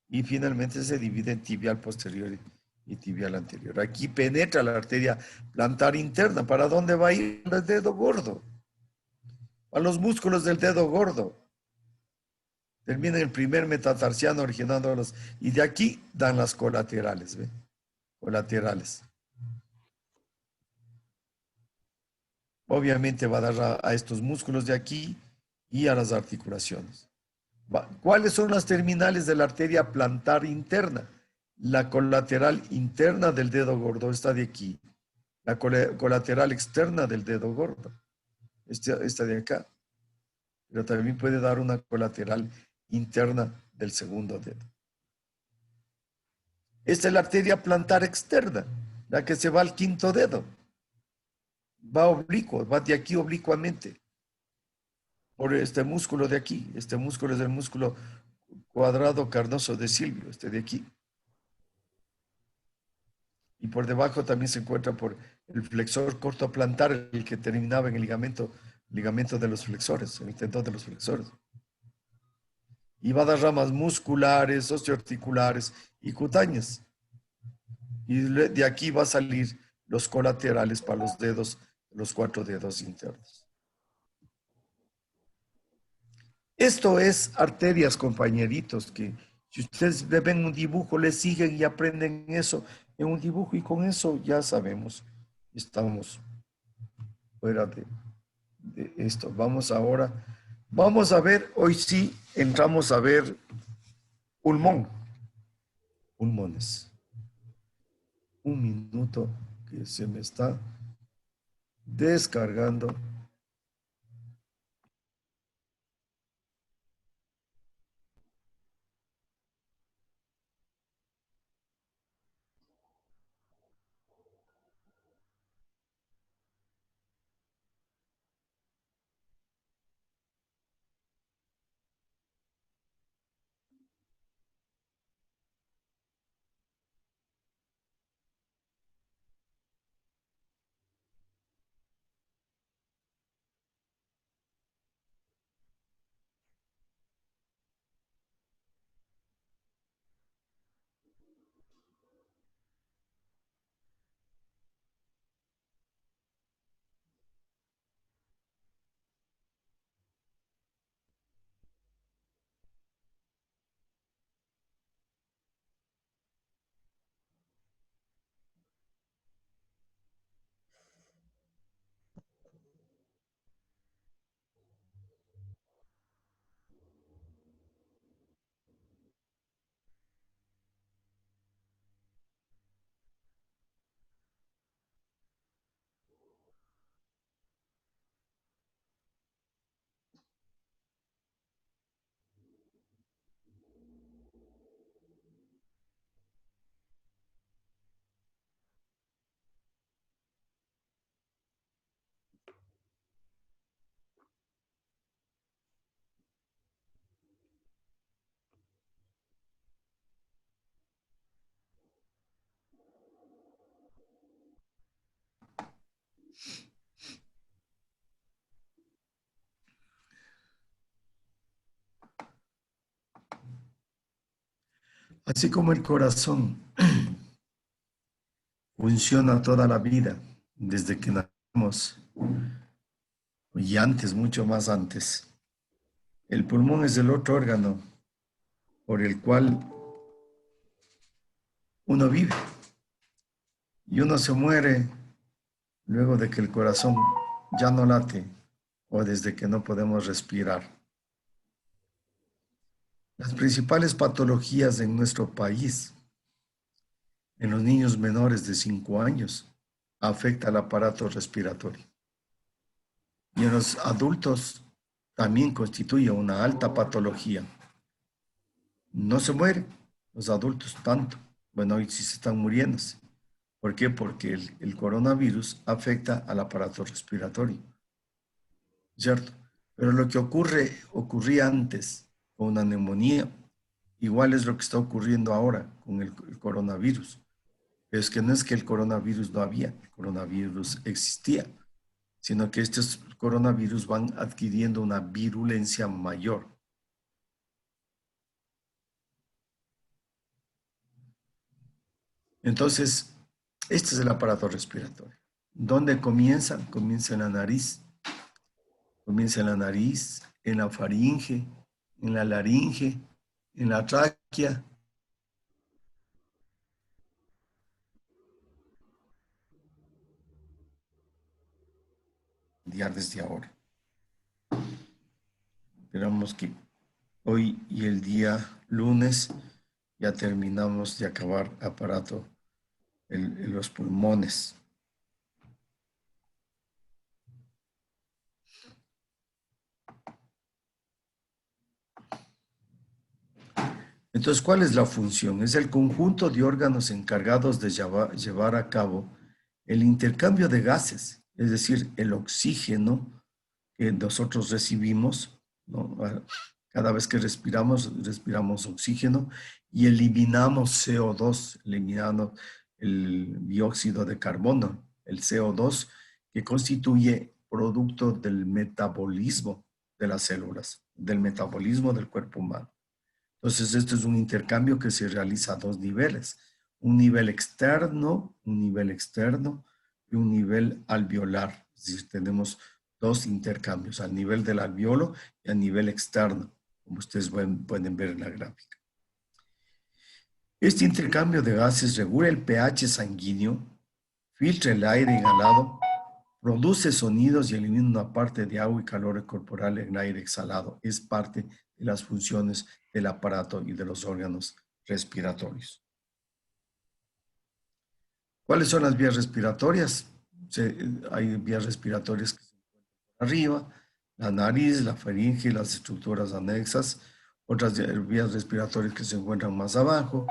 Y finalmente se divide en tibial posterior y tibial anterior. Aquí penetra la arteria plantar interna. ¿Para dónde va a ir el dedo gordo? A los músculos del dedo gordo. Termina el primer metatarsiano originándolos y de aquí dan las colaterales, ¿ve? Colaterales. Obviamente va a dar a estos músculos de aquí y a las articulaciones. ¿Cuáles son las terminales de la arteria plantar interna? La colateral interna del dedo gordo está de aquí. La colateral externa del dedo gordo está de acá. Pero también puede dar una colateral interna del segundo dedo. Esta es la arteria plantar externa, la que se va al quinto dedo. Va oblicuo, va de aquí oblicuamente. Por este músculo de aquí. Este músculo es el músculo cuadrado carnoso de Silvio, este de aquí. Y por debajo también se encuentra por el flexor corto plantar, el que terminaba en el ligamento de los flexores, el tendón de los flexores. Y va a dar ramas musculares, osteoarticulares y cutáneas. Y de aquí va a salir los colaterales para los dedos, los 4 dedos internos. Esto es arterias, compañeritos, que si ustedes ven un dibujo, les siguen y aprenden eso en un dibujo y con eso ya sabemos, estamos fuera de esto. Vamos ahora, vamos a ver, hoy sí entramos a ver pulmón, pulmones. Un minuto que se me está descargando. Así como el corazón funciona toda la vida, desde que nacemos y antes, mucho más antes. El pulmón es el otro órgano por el cual uno vive y uno se muere luego de que el corazón ya no late o desde que no podemos respirar. Las principales patologías en nuestro país, en los niños menores de 5 años, afecta al aparato respiratorio. Y en los adultos también constituye una alta patología. No se mueren los adultos tanto. Bueno, hoy sí se están muriendo. ¿Por qué? Porque el coronavirus afecta al aparato respiratorio. ¿Cierto? Pero lo que ocurría antes con una neumonía, igual es lo que está ocurriendo ahora con el coronavirus. Es que no es que el coronavirus no había, el coronavirus existía, sino que estos coronavirus van adquiriendo una virulencia mayor. Entonces, este es el aparato respiratorio. ¿Dónde comienza? Comienza en la nariz. Comienza en la nariz, en la faringe, en la laringe, en la tráquea. Desde ahora. Esperamos que hoy y el día lunes ya terminamos de acabar aparato en los pulmones. Entonces, ¿cuál es la función? Es el conjunto de órganos encargados de llevar a cabo el intercambio de gases, es decir, el oxígeno que nosotros recibimos, ¿no? Cada vez que respiramos oxígeno y eliminamos CO2, eliminando el dióxido de carbono, el CO2, que constituye producto del metabolismo de las células, del metabolismo del cuerpo humano. Entonces, esto es un intercambio que se realiza a dos niveles. Un nivel externo y un nivel alveolar. Es decir, tenemos dos intercambios, al nivel del alveolo y a nivel externo, como ustedes pueden ver en la gráfica. Este intercambio de gases regula el pH sanguíneo, filtra el aire inhalado, produce sonidos y elimina una parte de agua y calor corporal en el aire exhalado. Es parte de las funciones del aparato y de los órganos respiratorios. ¿Cuáles son las vías respiratorias? Hay vías respiratorias que se encuentran arriba, la nariz, la faringe y las estructuras anexas. Otras vías respiratorias que se encuentran más abajo,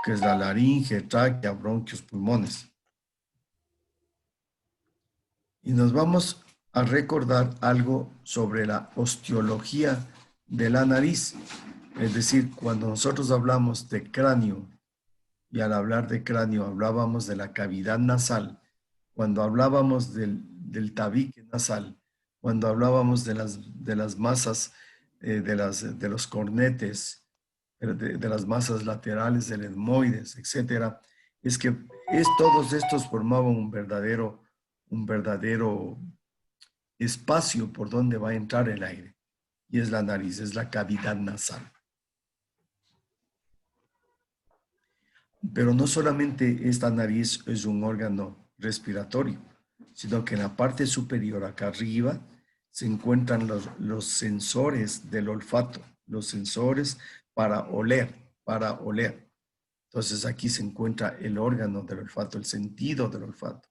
que es la laringe, tráquea, bronquios, pulmones. Y nos vamos a recordar algo sobre la osteología de la nariz. Es decir, cuando nosotros hablamos de cráneo, y al hablar de cráneo hablábamos de la cavidad nasal, cuando hablábamos del tabique nasal, cuando hablábamos de las masas, de los cornetes, de las masas laterales del etmoides, etc., es que todos estos formaban un verdadero espacio por donde va a entrar el aire. Y es la nariz, es la cavidad nasal. Pero no solamente esta nariz es un órgano respiratorio, sino que en la parte superior, acá arriba, se encuentran los sensores del olfato, los sensores para oler. Entonces aquí se encuentra el órgano del olfato, el sentido del olfato.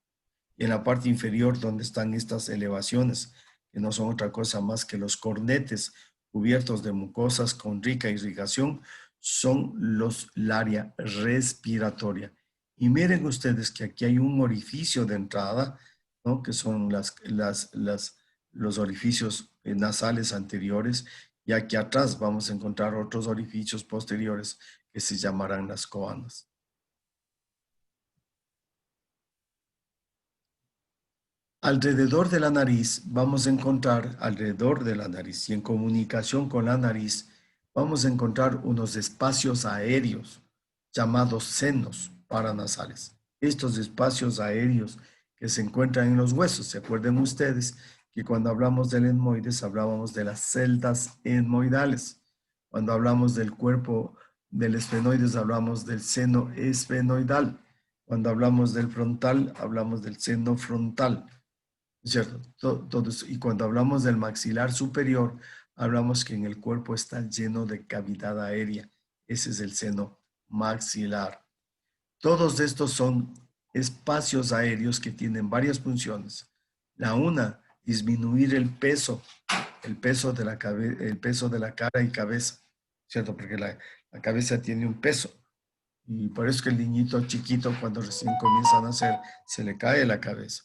Y en la parte inferior, donde están estas elevaciones, que no son otra cosa más que los cornetes cubiertos de mucosas con rica irrigación, son el área respiratoria. Y miren ustedes que aquí hay un orificio de entrada, ¿no? Que son los orificios nasales anteriores, y aquí atrás vamos a encontrar otros orificios posteriores que se llamarán las coanas. Alrededor de la nariz vamos a encontrar, alrededor de la nariz y en comunicación con la nariz, vamos a encontrar unos espacios aéreos llamados senos paranasales. Estos espacios aéreos que se encuentran en los huesos. ¿Se acuerdan ustedes que cuando hablamos del etmoides hablábamos de las celdas etmoidales? Cuando hablamos del cuerpo del esfenoides hablamos del seno esfenoidal. Cuando hablamos del frontal hablamos del seno frontal. ¿Cierto? Todo eso. Y cuando hablamos del maxilar superior, hablamos que en el cuerpo está lleno de cavidad aérea. Ese es el seno maxilar. Todos estos son espacios aéreos que tienen varias funciones. La una, disminuir el peso de la cara y cabeza, ¿cierto? Porque la cabeza tiene un peso. Y por eso que el niñito chiquito, cuando recién comienza a nacer, se le cae la cabeza.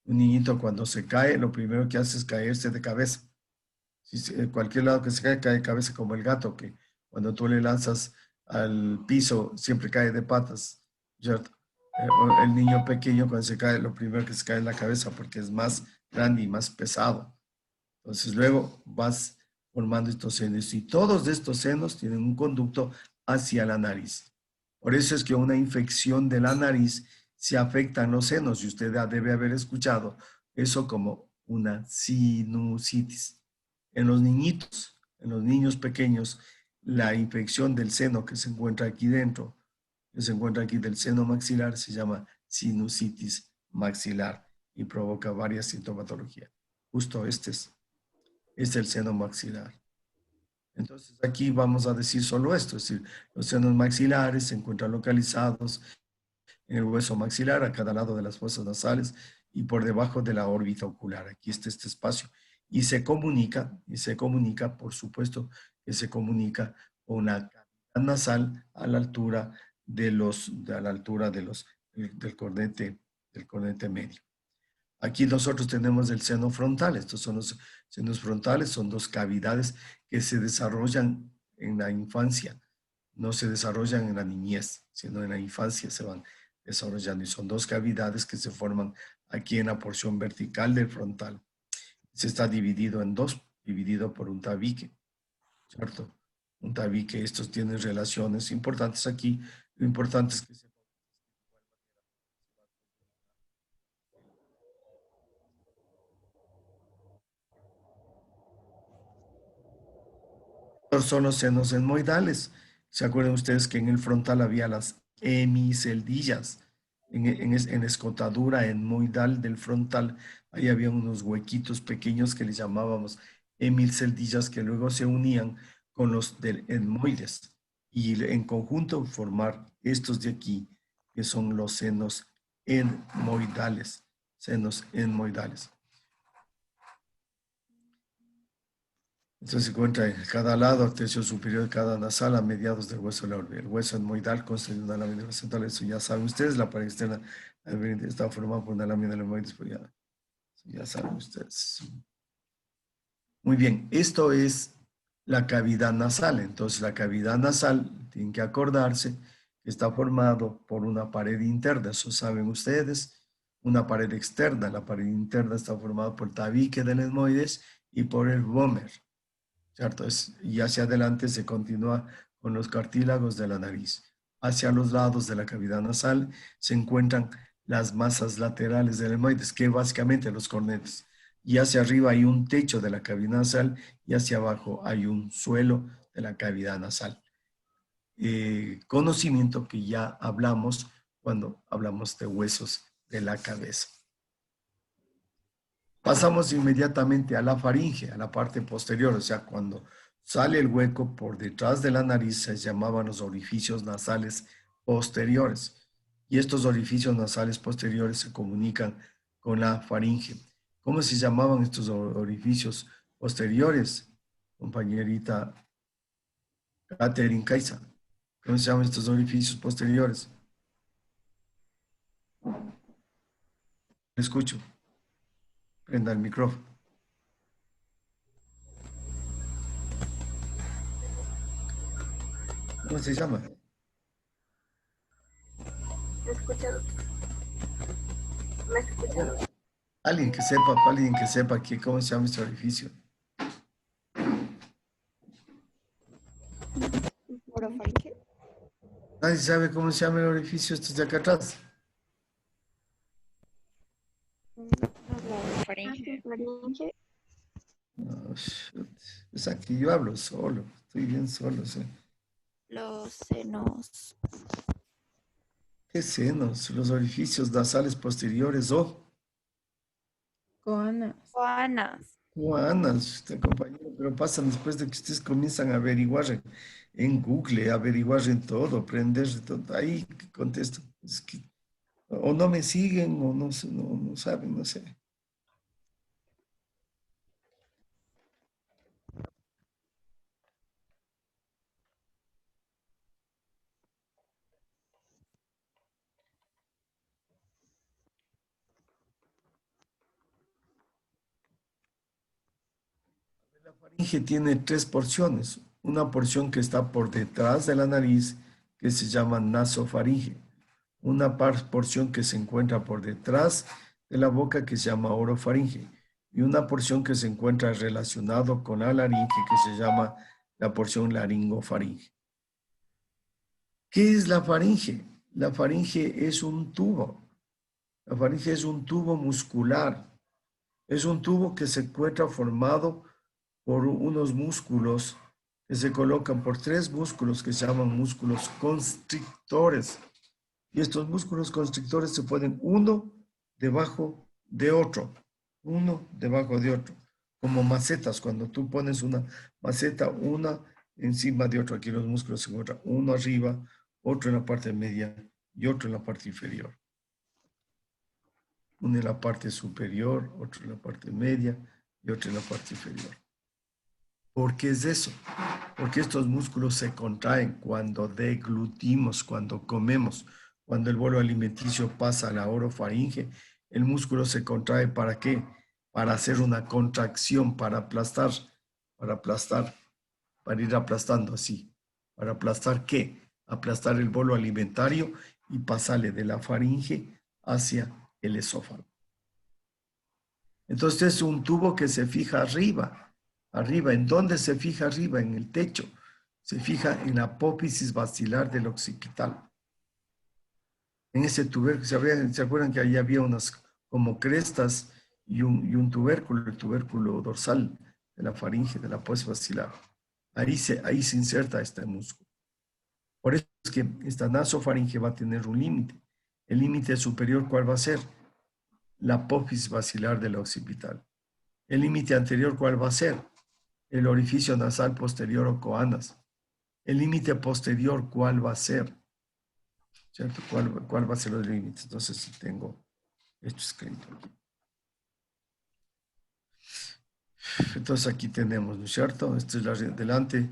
Un niñito cuando se cae, lo primero que hace es caerse de cabeza. Cualquier lado que se cae de cabeza, como el gato, que cuando tú le lanzas al piso, siempre cae de patas, ¿cierto? El niño pequeño cuando se cae, lo primero que se cae es la cabeza, porque es más grande y más pesado. Entonces luego vas formando estos senos, y todos estos senos tienen un conducto hacia la nariz. Por eso es que una infección de la nariz se afectan los senos, y usted debe haber escuchado eso como una sinusitis. En los niñitos, en los niños pequeños, la infección del seno que se encuentra aquí dentro, que se encuentra aquí del seno maxilar, se llama sinusitis maxilar y provoca varias sintomatologías. Justo este es el seno maxilar. Entonces aquí vamos a decir solo esto, es decir, los senos maxilares se encuentran localizados en el hueso maxilar, a cada lado de las fosas nasales y por debajo de la órbita ocular. Aquí está este espacio. Y se comunica, por supuesto, que se comunica con la cavidad nasal a la altura del cornete medio. Aquí nosotros tenemos el seno frontal. Estos son los senos frontales, son dos cavidades que se desarrollan en la infancia. No se desarrollan en la niñez, sino en la infancia se van desarrollando. Y son dos cavidades que se forman aquí en la porción vertical del frontal. Se está dividido en dos, dividido por un tabique, ¿cierto? Un tabique, estos tienen relaciones importantes aquí. Lo importante es que se Son los senos etmoidales. ¿Se acuerdan ustedes que en el frontal había las hemiceldillas? En escotadura etmoidal del frontal, ahí había unos huequitos pequeños que les llamábamos hemiceldillas que luego se unían con los del etmoides y en conjunto formar estos de aquí, que son los senos etmoidales. Senos etmoidales. Entonces se encuentra en cada lado, al tercio superior de cada nasal, a mediados del hueso de la orbita. El hueso etmoidal consta de una lámina horizontal, eso ya saben ustedes. La pared externa está formada por una lámina de etmoides, pues ya saben ustedes. Muy bien, esto es la cavidad nasal. Entonces la cavidad nasal, tienen que acordarse, que está formado por una pared interna, eso saben ustedes, una pared externa. La pared interna está formada por el tabique del etmoides y por el vómer. ¿Cierto? Y hacia adelante se continúa con los cartílagos de la nariz. Hacia los lados de la cavidad nasal se encuentran las masas laterales del etmoides, que básicamente los cornetes. Y hacia arriba hay un techo de la cavidad nasal y hacia abajo hay un suelo de la cavidad nasal. Conocimiento que ya hablamos cuando hablamos de huesos de la cabeza. Pasamos inmediatamente a la faringe, a la parte posterior, o sea, cuando sale el hueco por detrás de la nariz se llamaban los orificios nasales posteriores. Y estos orificios nasales posteriores se comunican con la faringe. ¿Cómo se llamaban estos orificios posteriores, compañerita Catherine Caiza? ¿Cómo se llaman estos orificios posteriores? Le escucho. Prenda el micrófono. ¿Cómo se llama? ¿Me escuchado? ¿Me has escuchado? Alguien que sepa que, cómo se llama este orificio. Orofaringe. ¿Nadie sabe cómo se llama el orificio estos de acá atrás? Faringe. No, es aquí yo hablo solo, estoy bien solo. ¿Sí? Los senos. ¿Qué senos? Los orificios nasales posteriores o Coanas. Juanas. Juanas, compañero, pero pasan después de que ustedes comienzan a averiguar en Google, averiguar en todo, aprender todo. Ahí contesto. Es que, o no me siguen o no saben, no sé. La faringe tiene tres porciones. Una porción que está por detrás de la nariz, que se llama nasofaringe. Una porción que se encuentra por detrás de la boca, que se llama orofaringe. Y una porción que se encuentra relacionado con la laringe, que se llama la porción laringofaringe. ¿Qué es la faringe? La faringe es un tubo. La faringe es un tubo muscular. Es un tubo que se encuentra formado por unos músculos que se colocan por tres músculos que se llaman músculos constrictores. Y estos músculos constrictores se ponen uno debajo de otro, uno debajo de otro, como macetas. Cuando tú pones una maceta, una encima de otra, aquí los músculos se encuentran uno arriba, otro en la parte media y otro en la parte inferior. Uno en la parte superior, otro en la parte media y otro en la parte inferior. ¿Por qué es eso? Porque estos músculos se contraen cuando deglutimos, cuando comemos, cuando el bolo alimenticio pasa a la orofaringe. El músculo se contrae ¿para qué? Para hacer una contracción, para aplastar, para ir aplastando así. ¿Para aplastar qué? Aplastar el bolo alimentario y pasarle de la faringe hacia el esófago. Entonces es un tubo que se fija arriba. Arriba, ¿en dónde se fija arriba? En el techo. Se fija en la apófisis basilar del occipital. En ese tubérculo, ¿se acuerdan que ahí había unas como crestas y un tubérculo, el tubérculo dorsal de la faringe, de la apófisis basilar? Ahí se inserta este músculo. Por eso es que esta nasofaringe va a tener un límite. El límite superior, ¿cuál va a ser? La apófisis basilar del occipital. El límite anterior, ¿cuál va a ser? El orificio nasal posterior o coanas. El límite posterior, ¿cuál va a ser? ¿Cierto? ¿Cuál va a ser los límites? Entonces, si tengo esto escrito aquí. Entonces, aquí tenemos, ¿no es cierto? Esto es delante,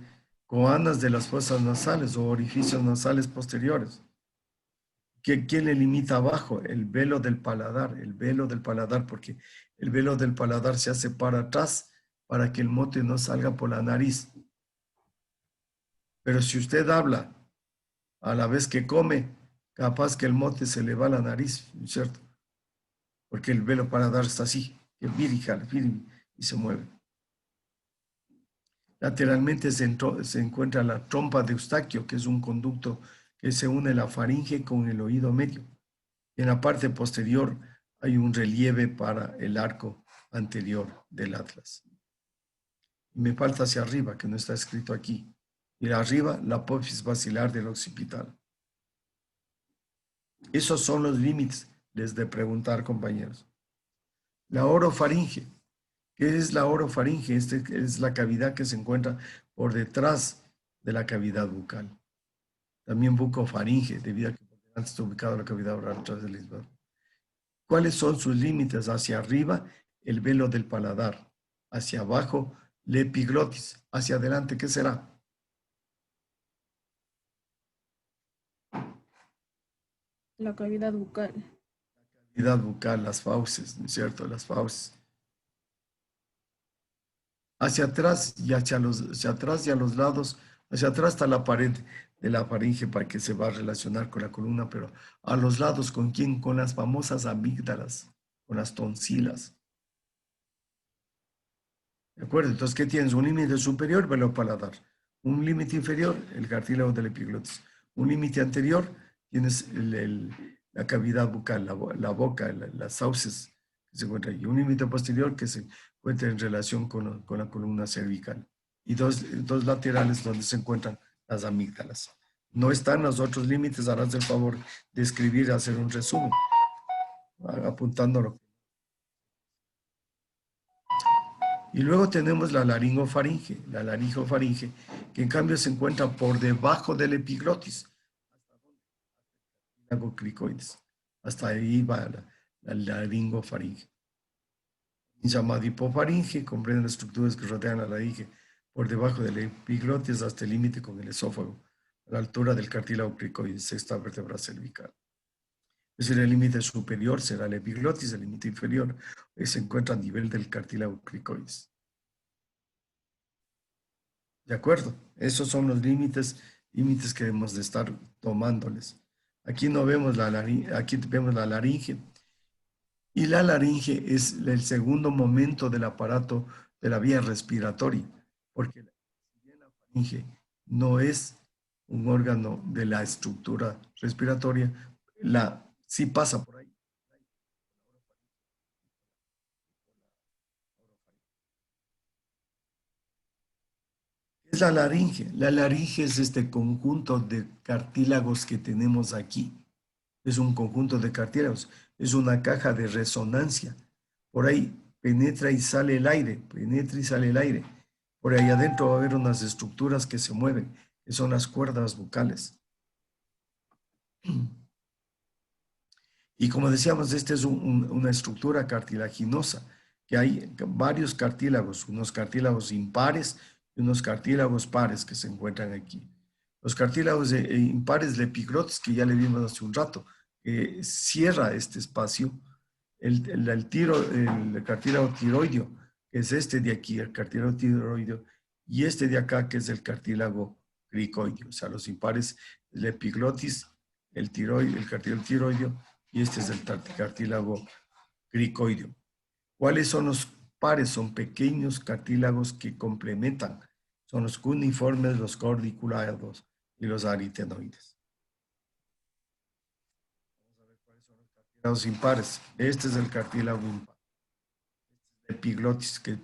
coanas de las fosas nasales o orificios nasales posteriores. ¿Quién le limita abajo? El velo del paladar, porque el velo del paladar se hace para atrás para que el mote no salga por la nariz. Pero si usted habla a la vez que come, capaz que el mote se le va a la nariz, ¿cierto? Porque el velo paladar está así, que vira y se mueve. Lateralmente se encuentra la trompa de Eustaquio, que es un conducto que se une la faringe con el oído medio. En la parte posterior hay un relieve para el arco anterior del atlas. Me falta hacia arriba, que no está escrito aquí. Y arriba, la apófisis basilar del occipital. Esos son los límites, les de preguntar, compañeros. La orofaringe. ¿Qué es la orofaringe? Es la cavidad que se encuentra por detrás de la cavidad bucal. También bucofaringe, debido a que por delante está ubicada la cavidad oral atrás del isbal. ¿Cuáles son sus límites? Hacia arriba, el velo del paladar. Hacia abajo, la epiglotis. Hacia adelante, ¿qué será? La cavidad bucal. La cavidad bucal, las fauces, ¿no es cierto? Las fauces. Hacia atrás y hacia atrás y a los lados, hacia atrás está la pared de la faringe para que se va a relacionar con la columna, pero a los lados, ¿con quién? Con las famosas amígdalas, con las tonsilas. ¿De acuerdo? Entonces, ¿qué tienes? Un límite superior, velo paladar. Un límite inferior, el cartílago del epiglotis. Un límite anterior, tienes la cavidad bucal, la boca, las sauces que se encuentran ahí. Un límite posterior que se encuentra en relación con la columna cervical. Y dos laterales donde se encuentran las amígdalas. No están los otros límites, harás el favor de escribir, hacer un resumen, apuntándolo. Y luego tenemos la laringofaringe, que en cambio se encuentra por debajo del epiglotis. Hasta ahí va la laringofaringe. Llamada hipofaringe, comprende las estructuras que rodean la laringe por debajo del epiglotis hasta el límite con el esófago, a la altura del cartílago cricoides, sexta vértebra cervical. Es decir, el límite superior será el epiglotis, el límite inferior se encuentra a nivel del cartílago cricoides. ¿De acuerdo? Esos son los límites que debemos de estar tomándoles. Aquí no vemos aquí vemos la laringe. Y la laringe es el segundo momento del aparato de la vía respiratoria, porque la faringe no es un órgano de la estructura respiratoria, sí pasa por ahí. ¿Qué es la laringe? La laringe es este conjunto de cartílagos que tenemos aquí. Es un conjunto de cartílagos, es una caja de resonancia. Por ahí penetra y sale el aire, Por ahí adentro va a haber unas estructuras que se mueven, que son las cuerdas bucales. Y como decíamos, esta es una estructura cartilaginosa, que hay varios cartílagos, unos cartílagos impares y unos cartílagos pares que se encuentran aquí. Los cartílagos impares de epiglotis, que ya le vimos hace un rato, cierra este espacio, el cartílago tiroideo, que es este de aquí, el cartílago tiroideo, y este de acá, que es el cartílago cricoideo. O sea, los impares, el epiglotis, el cartílago tiroideo, y este es el cartílago cricoideo. ¿Cuáles son los pares? Son pequeños cartílagos que complementan. Son los cuneiformes, los cordiculados y los aritenoides. Vamos a ver cuáles son los cartílagos impares. Este es el cartílago impar. Este es el epiglotis, que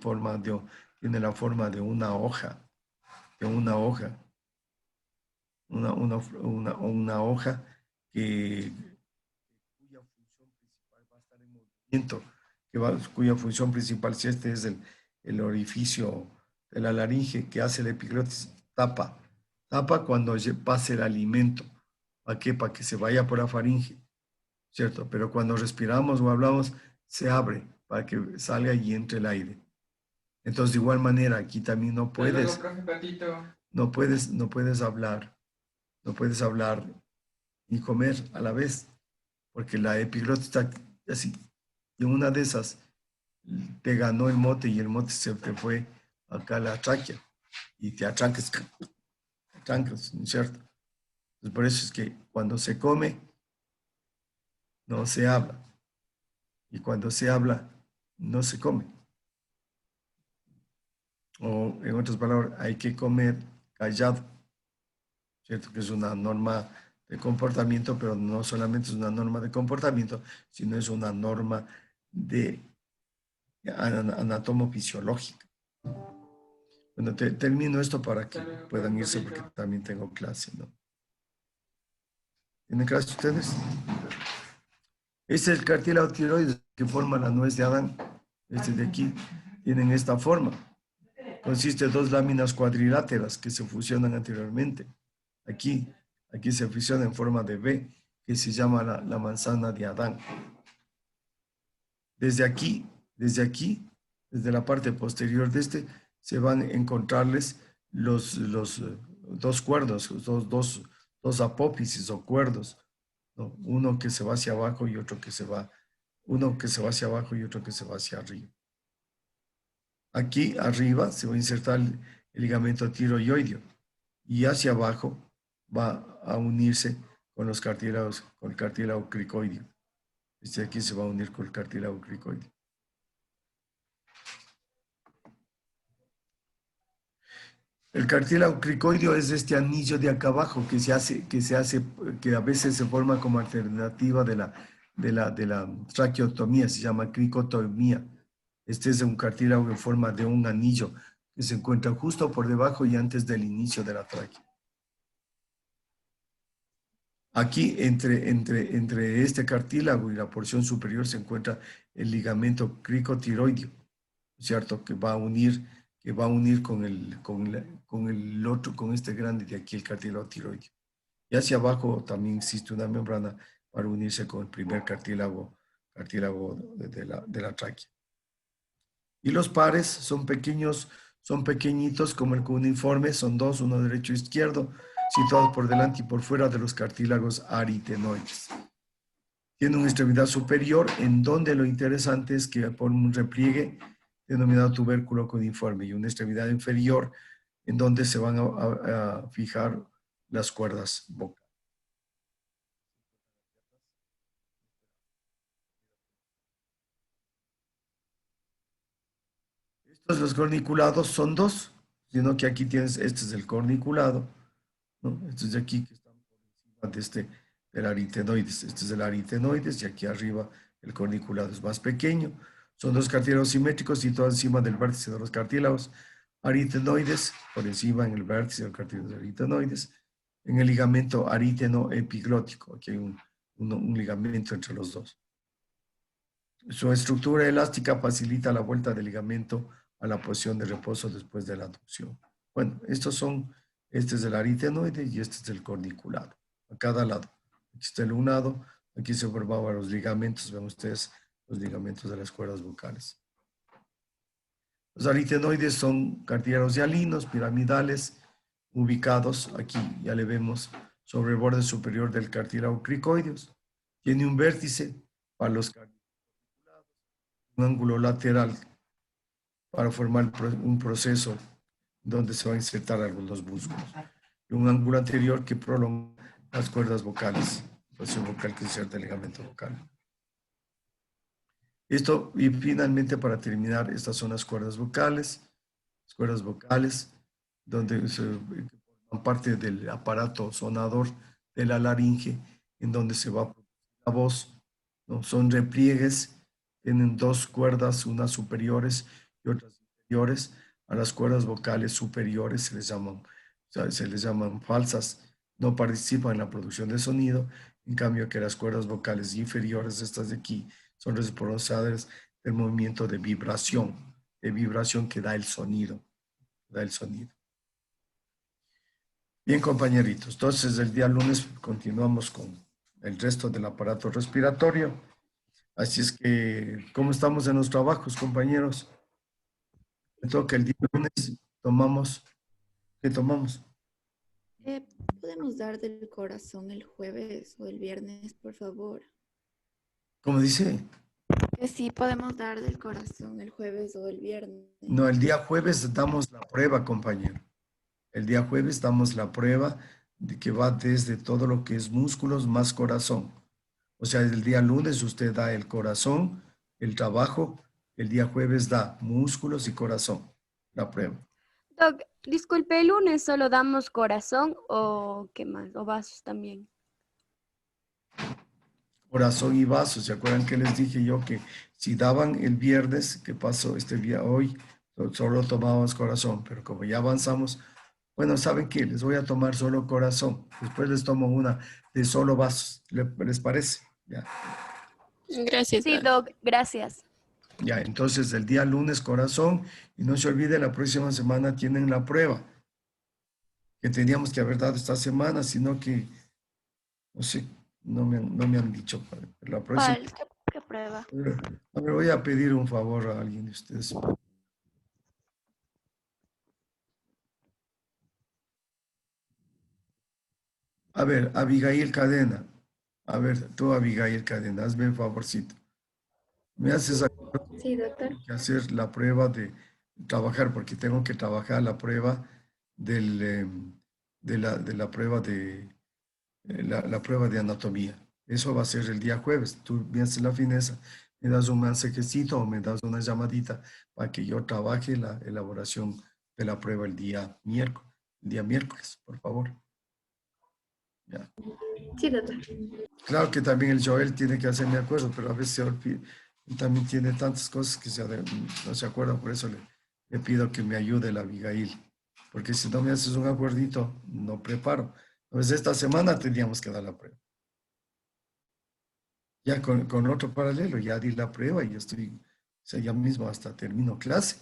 tiene la forma de una hoja. que una hoja, una hoja cuya función principal va a estar en movimiento, cuya función principal, si este es el orificio de la laringe que hace la epiglotis, tapa cuando pase el alimento. ¿Para qué? Para que se vaya por la faringe, ¿cierto? Pero cuando respiramos o hablamos, se abre para que salga y entre el aire. Entonces, de igual manera, aquí también no puedes hablar y comer a la vez, porque la epiglotis está así. Y en una de esas te ganó el mote y el mote se te fue acá a la tráquea y te atrancas, ¿no es cierto? Entonces, por eso es que cuando se come, no se habla. Y cuando se habla, no se come. O en otras palabras, hay que comer callado, ¿cierto? Que es una norma de comportamiento, pero no solamente es una norma de comportamiento, sino es una norma de anatomofisiológica. Bueno, termino esto para que puedan irse porque también tengo clase, ¿no? ¿Tienen clase ustedes? Este es el cartílago tiroides que forma la nuez de Adán. Este de aquí tienen esta forma. Consiste de dos láminas cuadriláteras que se fusionan anteriormente. Aquí se fusiona en forma de V, que se llama la manzana de Adán. Desde la parte posterior de este, se van a encontrarles los dos cuerdos, dos apófisis o cuerdos, ¿no? Uno que se va hacia abajo y otro que se va hacia arriba. Aquí arriba se va a insertar el ligamento tiroideo y hacia abajo va a unirse con los cartílagos, con el cartílago cricoideo. Este aquí se va a unir con el cartílago cricoideo. El cartílago cricoideo es este anillo de acá abajo que a veces se forma como alternativa de la traqueotomía, se llama cricotomía. Este es un cartílago en forma de un anillo que se encuentra justo por debajo y antes del inicio de la tráquea. Aquí, entre este cartílago y la porción superior, se encuentra el ligamento cricotiroideo, ¿cierto? Que va a unir con este grande de aquí, el cartílago tiroideo. Y hacia abajo también existe una membrana para unirse con el primer cartílago de la tráquea. Y los pares son pequeños, son pequeñitos como el cuneiforme, son dos, uno derecho e izquierdo, situados por delante y por fuera de los cartílagos aritenoides. Tiene una extremidad superior en donde lo interesante es que por un repliegue denominado tubérculo cuneiforme y una extremidad inferior en donde se van a fijar las cuerdas vocales. Los corniculados son dos, sino que aquí tienes, este es el corniculado, ¿no? Este es de aquí que está por encima del aritenoides. Este es el aritenoides y aquí arriba el corniculado es más pequeño. Son dos cartílagos simétricos situados encima del vértice de los cartílagos aritenoides, por encima en el vértice del cartílago aritenoides, en el ligamento ariteno-epiglótico. Aquí hay un ligamento entre los dos. Su estructura elástica facilita la vuelta del ligamento a la posición de reposo después de la aducción. Bueno, este es el aritenoide y este es el corniculado, a cada lado. Aquí está el unado, aquí se formaban los ligamentos, ven ustedes los ligamentos de las cuerdas vocales. Los aritenoides son cartílagos hialinos, piramidales, ubicados aquí, ya le vemos, sobre el borde superior del cartílago cricoideo. Tiene un vértice para los cartílagos, un ángulo lateral para formar un proceso donde se va a insertar algunos músculos. Y un ángulo anterior que prolonga las cuerdas vocales, la posición vocal que inserta el ligamento vocal. Esto, y finalmente para terminar, estas son las cuerdas vocales donde forman parte del aparato sonador de la laringe, en donde se va a producir la voz, ¿no? Son repliegues, tienen dos cuerdas, unas superiores y otras inferiores, A las cuerdas vocales superiores se les llaman falsas, no participan en la producción de sonido, en cambio que las cuerdas vocales inferiores, estas de aquí, son responsables del movimiento de vibración que da el sonido, Bien, compañeritos, entonces el día lunes continuamos con el resto del aparato respiratorio. Así es que, ¿cómo estamos en los trabajos, compañeros? Me toca el día lunes, ¿qué tomamos? ¿Podemos dar del corazón el jueves o el viernes, por favor? ¿Cómo dice? Que sí, podemos dar del corazón el jueves o el viernes. No, el día jueves damos la prueba, compañero. El día jueves damos la prueba de que va desde todo lo que es músculos más corazón. O sea, el día lunes usted da el corazón, el trabajo, el día jueves da músculos y corazón, la prueba. Doc, disculpe, ¿el lunes solo damos corazón o qué más? ¿O vasos también? Corazón y vasos. ¿Se acuerdan que les dije yo que si daban el viernes, que pasó este día hoy, solo tomábamos corazón? Pero como ya avanzamos, bueno, ¿saben qué? Les voy a tomar solo corazón. Después les tomo una de solo vasos. ¿Les parece? Ya. Gracias. Sí, Doc, gracias. Ya, entonces el día lunes corazón. Y no se olvide, la próxima semana tienen la prueba. Que teníamos que haber dado esta semana, sino que, no sé, no me han dicho. La próxima. ¿Cuál? ¿Qué prueba? A ver, voy a pedir un favor a alguien de ustedes. A ver, Abigail Cadena. A ver, tú, Abigail Cadena, hazme un favorcito. Me haces Sí, doctor. que hacer la prueba de trabajar, porque tengo que trabajar la prueba de la prueba de la prueba de anatomía. Eso va a ser el día jueves. Tú me haces la fineza, me das un mensajecito o me das una llamadita para que yo trabaje la elaboración de la prueba el día miércoles, por favor. Ya. Sí, doctor. Claro que también el Joel tiene que hacerme acuerdo, pero a veces se olvida. También tiene tantas cosas que no se acuerdan, por eso le pido que me ayude la Abigail, porque si no me haces un acuerdito, no preparo. Entonces esta semana tendríamos que dar la prueba. Ya con otro paralelo, ya di la prueba y o sea, ya mismo hasta termino clase.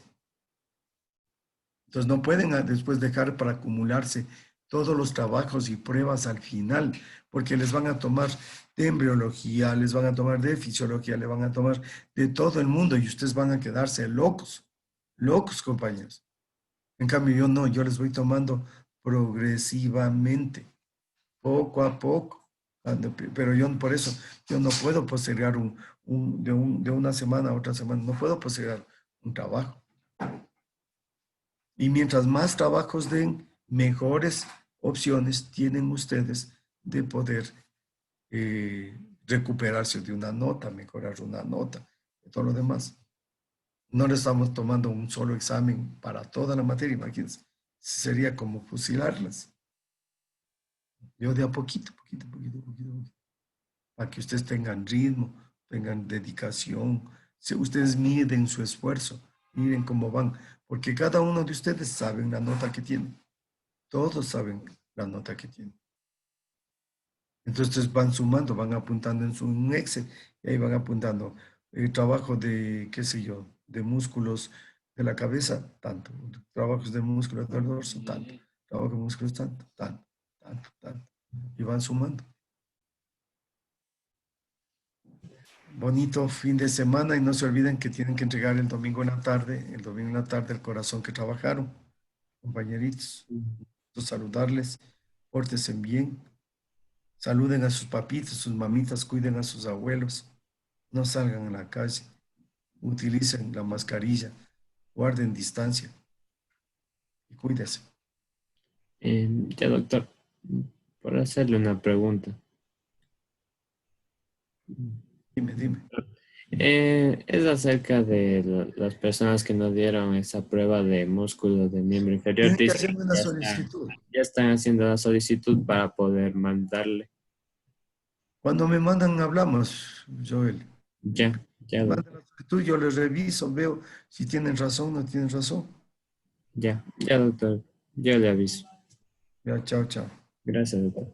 Entonces no pueden después dejar para acumularse todos los trabajos y pruebas al final, porque les van a tomar de embriología, les van a tomar de fisiología, les van a tomar de todo el mundo y ustedes van a quedarse locos, compañeros. En cambio yo no, yo les voy tomando progresivamente, poco a poco. Pero yo por eso, yo no puedo postergar de una semana a otra semana, no puedo postergar un trabajo. Y mientras más trabajos den, mejores opciones tienen ustedes de poder recuperarse de una nota, mejorar una nota, y todo lo demás. No le estamos tomando un solo examen para toda la materia, imagínense. Sería como fusilarlas. Yo de a poquito, para que ustedes tengan ritmo, tengan dedicación. Si ustedes miden su esfuerzo, miren cómo van, porque cada uno de ustedes sabe la nota que tiene. Todos saben la nota que tienen. Entonces van sumando, van apuntando en un Excel y ahí van apuntando el trabajo de, qué sé yo, de músculos de la cabeza, tanto. Trabajos de músculos del dorso, tanto. Trabajo de músculos, tanto. Y van sumando. Bonito fin de semana y no se olviden que tienen que entregar el domingo en la tarde el corazón que trabajaron, compañeritos. Saludarles, pórtense bien, saluden a sus papitos, sus mamitas, cuiden a sus abuelos, no salgan a la calle, utilicen la mascarilla, guarden distancia y cuídense. Ya, doctor, por hacerle una pregunta. Dime. Es acerca de las personas que no dieron esa prueba de músculo del miembro inferior. Tienen que hacer una solicitud. Ya están haciendo la solicitud para poder mandarle. Cuando me mandan hablamos, Joel. Ya. Mandan la solicitud, yo les reviso, veo si tienen razón o no tienen razón. Ya, doctor. Yo le aviso. Ya, chao, chao. Gracias, doctor.